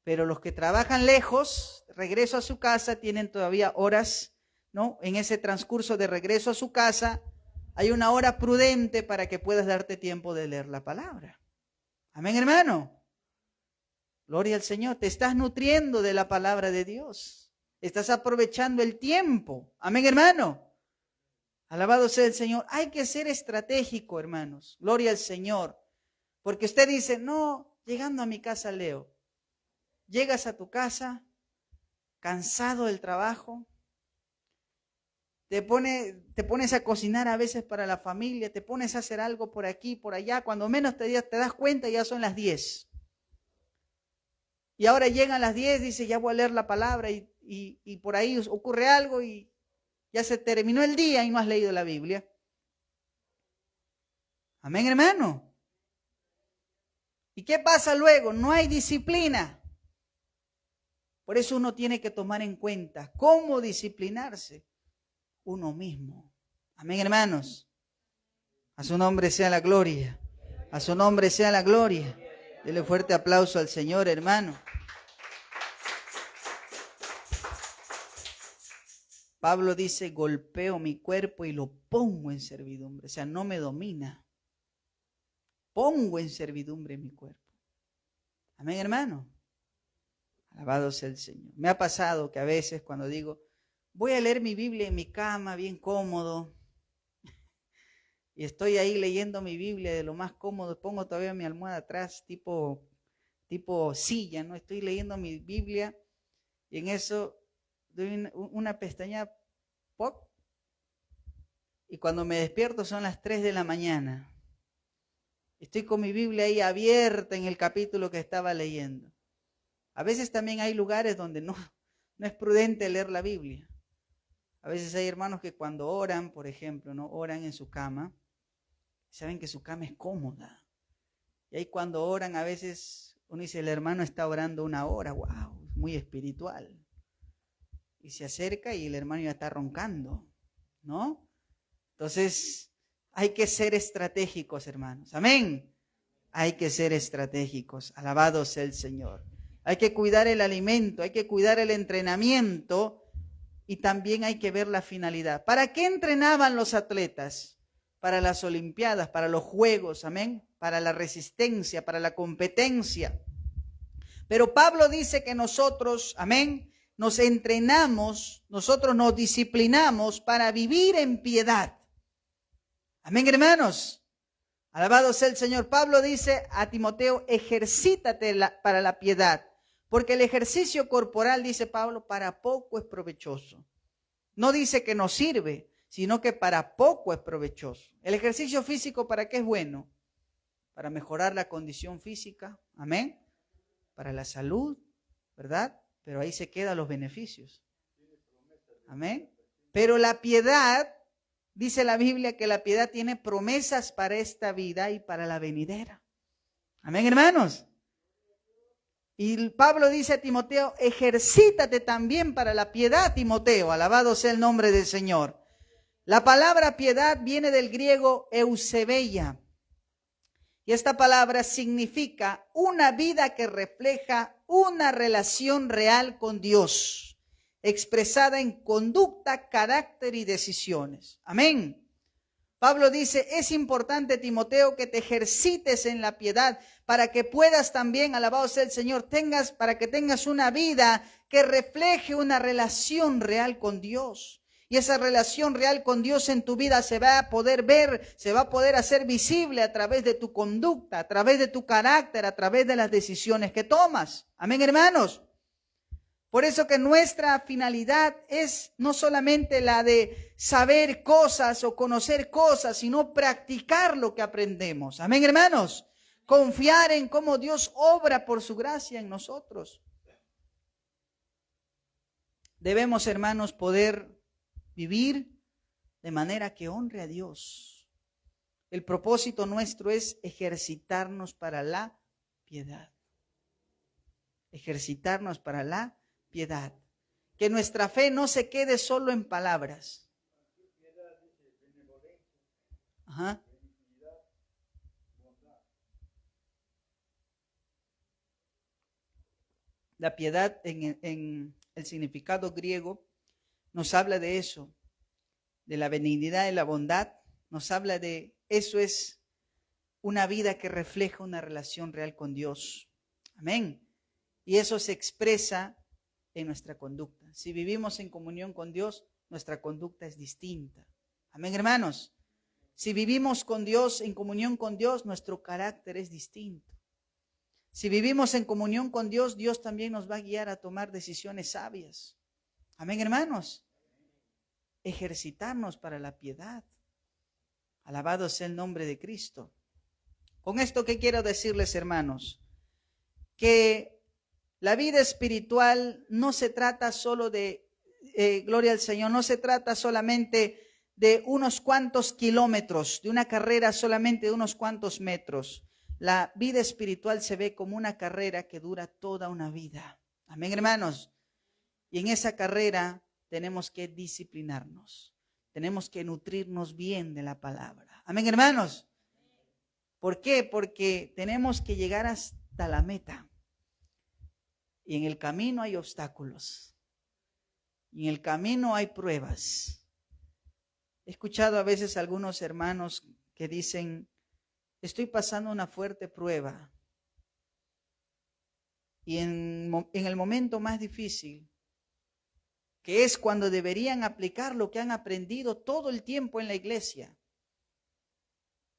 Pero los que trabajan lejos, regreso a su casa, tienen todavía horas, ¿no? En ese transcurso de regreso a su casa, hay una hora prudente para que puedas darte tiempo de leer la palabra. Amén, hermano. Gloria al Señor. Te estás nutriendo de la palabra de Dios. Estás aprovechando el tiempo. Amén, hermano. Alabado sea el Señor. Hay que ser estratégico, hermanos. Gloria al Señor. Porque usted dice, no, llegando a mi casa leo. Llegas a tu casa, cansado del trabajo, te pones a cocinar a veces para la familia, te pones a hacer algo por aquí, por allá, cuando menos te das cuenta ya son las 10. Y ahora llegan las 10, dice, ya voy a leer la palabra y por ahí ocurre algo y ya se terminó el día y no has leído la Biblia. Amén, hermano. ¿Y qué pasa luego? No hay disciplina. Por eso uno tiene que tomar en cuenta cómo disciplinarse uno mismo. Amén, hermanos. A su nombre sea la gloria. A su nombre sea la gloria. Dele fuerte aplauso al Señor, hermano. Pablo dice, golpeo mi cuerpo y lo pongo en servidumbre. O sea, no me domina. Pongo en servidumbre mi cuerpo. Amén, hermano. Alabado sea el Señor. Me ha pasado que a veces cuando digo, voy a leer mi Biblia en mi cama, bien cómodo, y estoy ahí leyendo mi Biblia de lo más cómodo, pongo todavía mi almohada atrás, tipo silla, ¿no? Estoy leyendo mi Biblia y en eso doy una pestaña, ¡pop! Y cuando me despierto son las 3 de la mañana. Estoy con mi Biblia ahí abierta en el capítulo que estaba leyendo. A veces también hay lugares donde no es prudente leer la Biblia. A veces hay hermanos que cuando oran, por ejemplo, ¿no? Oran en su cama, saben que su cama es cómoda. Y ahí cuando oran, a veces uno dice, el hermano está orando 1 hora, wow, muy espiritual. Y se acerca y el hermano ya está roncando, ¿no? Entonces, hay que ser estratégicos, hermanos. Amén. Hay que ser estratégicos. Alabado sea el Señor. Hay que cuidar el alimento, hay que cuidar el entrenamiento y también hay que ver la finalidad. ¿Para qué entrenaban los atletas? Para las Olimpiadas, para los Juegos, amén, para la resistencia, para la competencia. Pero Pablo dice que nosotros, amén, nos entrenamos, nosotros nos disciplinamos para vivir en piedad. Amén, hermanos. Alabado sea el Señor. Pablo dice a Timoteo, ejercítate para la piedad, porque el ejercicio corporal, dice Pablo, para poco es provechoso. No dice que no sirve, sino que para poco es provechoso. El ejercicio físico, ¿para qué es bueno? Para mejorar la condición física, amén, para la salud, ¿verdad? Pero ahí se quedan los beneficios, amén. Pero la piedad, dice la Biblia que la piedad tiene promesas para esta vida y para la venidera. Amén, hermanos. Y Pablo dice a Timoteo, ejercítate también para la piedad, Timoteo. Alabado sea el nombre del Señor. La palabra piedad viene del griego eusebeia. Y esta palabra significa una vida que refleja una relación real con Dios, expresada en conducta, carácter y decisiones. Amén. Pablo dice, es importante, Timoteo, que te ejercites en la piedad para que puedas también, alabado sea el Señor, para que tengas una vida que refleje una relación real con Dios. Y esa relación real con Dios en tu vida se va a poder ver, se va a poder hacer visible a través de tu conducta, a través de tu carácter, a través de las decisiones que tomas. Amén, hermanos. Por eso que nuestra finalidad es no solamente la de saber cosas o conocer cosas, sino practicar lo que aprendemos. Amén, hermanos. Confiar en cómo Dios obra por su gracia en nosotros. Debemos, hermanos, poder vivir de manera que honre a Dios. El propósito nuestro es ejercitarnos para la piedad. Ejercitarnos para la piedad. Que nuestra fe no se quede solo en palabras. Ajá. La piedad en el significado griego nos habla de eso, de la benignidad y la bondad. Nos habla de eso, es una vida que refleja una relación real con Dios. Amén. Y eso se expresa en nuestra conducta. Si vivimos en comunión con Dios, nuestra conducta es distinta. Amén, hermanos. Si vivimos con Dios, en comunión con Dios, nuestro carácter es distinto. Si vivimos en comunión con Dios, Dios también nos va a guiar a tomar decisiones sabias. Amén, hermanos. Ejercitarnos para la piedad. Alabado sea el nombre de Cristo. Con esto, ¿qué quiero decirles, hermanos? Que la vida espiritual no se trata solo de, gloria al Señor, no se trata solamente de unos cuantos kilómetros, de una carrera solamente de unos cuantos metros. La vida espiritual se ve como una carrera que dura toda una vida. Amén, hermanos. Y en esa carrera tenemos que disciplinarnos. Tenemos que nutrirnos bien de la palabra. Amén, hermanos. ¿Por qué? Porque tenemos que llegar hasta la meta. Y en el camino hay obstáculos. Y en el camino hay pruebas. He escuchado a veces a algunos hermanos que dicen: estoy pasando una fuerte prueba. Y en el momento más difícil, que es cuando deberían aplicar lo que han aprendido todo el tiempo en la iglesia.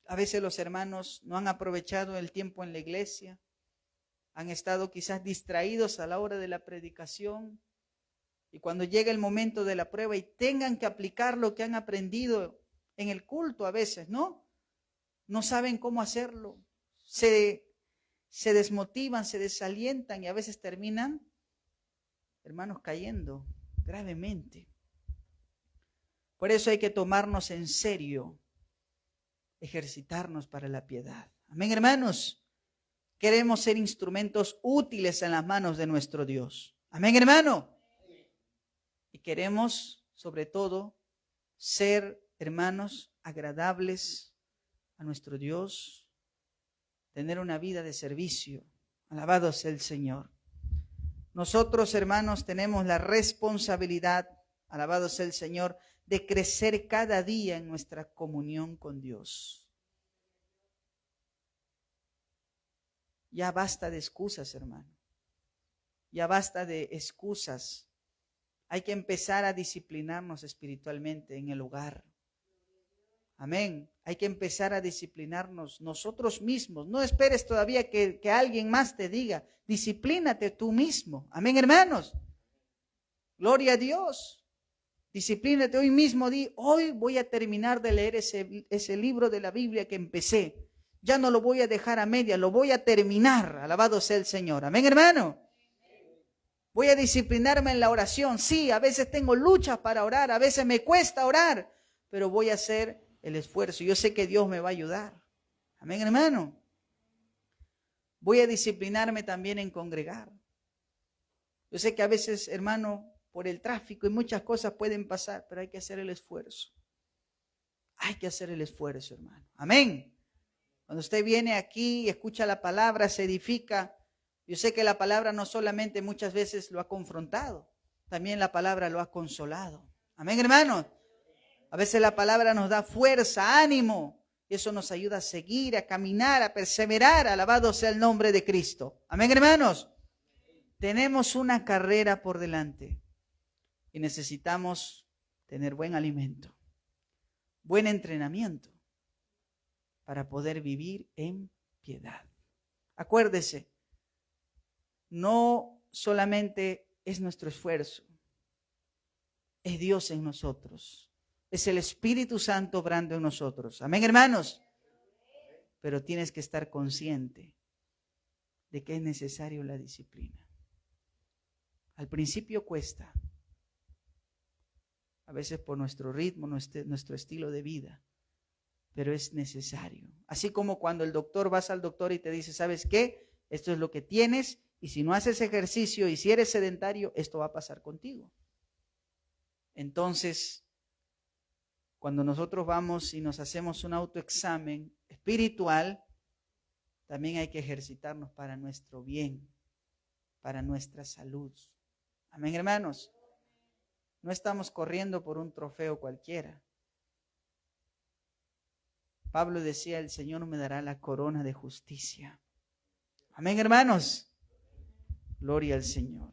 A veces los hermanos no han aprovechado el tiempo en la iglesia, han estado quizás distraídos a la hora de la predicación, y cuando llega el momento de la prueba y tengan que aplicar lo que han aprendido en el culto a veces, ¿no? No saben cómo hacerlo, se desmotivan, se desalientan y a veces terminan, hermanos, cayendo gravemente. Por eso hay que tomarnos en serio, ejercitarnos para la piedad. Amén, hermanos. Queremos ser instrumentos útiles en las manos de nuestro Dios. Amén, hermano. Y queremos, sobre todo, ser, hermanos, agradables a nuestro Dios, tener una vida de servicio. Alabado sea el Señor. Nosotros, hermanos, tenemos la responsabilidad, alabado sea el Señor, de crecer cada día en nuestra comunión con Dios. Ya basta de excusas, hermano. Ya basta de excusas. Hay que empezar a disciplinarnos espiritualmente en el hogar. Amén. Hay que empezar a disciplinarnos nosotros mismos. No esperes todavía que alguien más te diga. Disciplínate tú mismo. Amén, hermanos. Gloria a Dios. Disciplínate hoy mismo. Di, hoy voy a terminar de leer ese libro de la Biblia que empecé. Ya no lo voy a dejar a media, lo voy a terminar. Alabado sea el Señor. Amén, hermano. Voy a disciplinarme en la oración. Sí, a veces tengo luchas para orar, a veces me cuesta orar, pero voy a hacer el esfuerzo. Yo sé que Dios me va a ayudar. Amén, hermano. Voy a disciplinarme también en congregar. Yo sé que a veces, hermano, por el tráfico y muchas cosas pueden pasar, pero hay que hacer el esfuerzo. Hay que hacer el esfuerzo, hermano. Amén. Cuando usted viene aquí y escucha la palabra, se edifica. Yo sé que la palabra no solamente muchas veces lo ha confrontado, también la palabra lo ha consolado. Amén, hermanos. A veces la palabra nos da fuerza, ánimo. Y eso nos ayuda a seguir, a caminar, a perseverar. Alabado sea el nombre de Cristo. Amén, hermanos. Tenemos una carrera por delante y necesitamos tener buen alimento, buen entrenamiento para poder vivir en piedad. Acuérdese, no solamente es nuestro esfuerzo, es Dios en nosotros, es el Espíritu Santo obrando en nosotros. Amén, hermanos. Pero tienes que estar consciente de que es necesario la disciplina. Al principio cuesta, a veces por nuestro ritmo, nuestro estilo de vida, pero es necesario. Así como cuando vas al doctor y te dice, ¿sabes qué? Esto es lo que tienes, y si no haces ejercicio y si eres sedentario, esto va a pasar contigo. Entonces, cuando nosotros vamos y nos hacemos un autoexamen espiritual, también hay que ejercitarnos para nuestro bien, para nuestra salud. Amén, hermanos. No estamos corriendo por un trofeo cualquiera. Pablo decía, el Señor me dará la corona de justicia. Amén, hermanos. Gloria al Señor.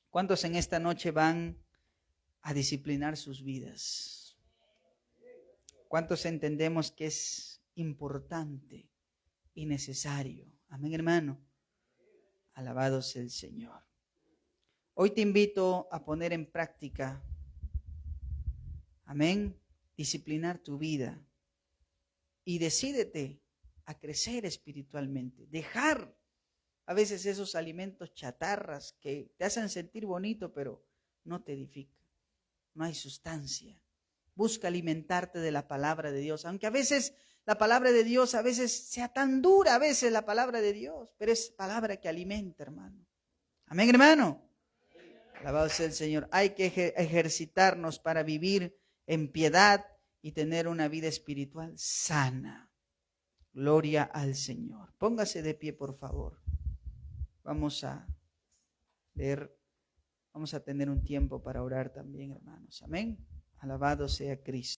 ¿Cuántos en esta noche van a disciplinar sus vidas? ¿Cuántos entendemos que es importante y necesario? Amén, hermano. Alabado sea el Señor. Hoy te invito a poner en práctica, amén, disciplinar tu vida y decídete a crecer espiritualmente, dejar a veces esos alimentos chatarras que te hacen sentir bonito, pero no te edifican, no hay sustancia. Busca alimentarte de la palabra de Dios, aunque a veces la palabra de Dios a veces sea tan dura, a veces la palabra de Dios, pero es palabra que alimenta, hermano. Amén, hermano. Alabado sea el Señor. Hay que ejercitarnos para vivir en piedad y tener una vida espiritual sana. Gloria al Señor. Póngase de pie, por favor. Vamos a leer, vamos a tener un tiempo para orar también, hermanos. Amén. Alabado sea Cristo.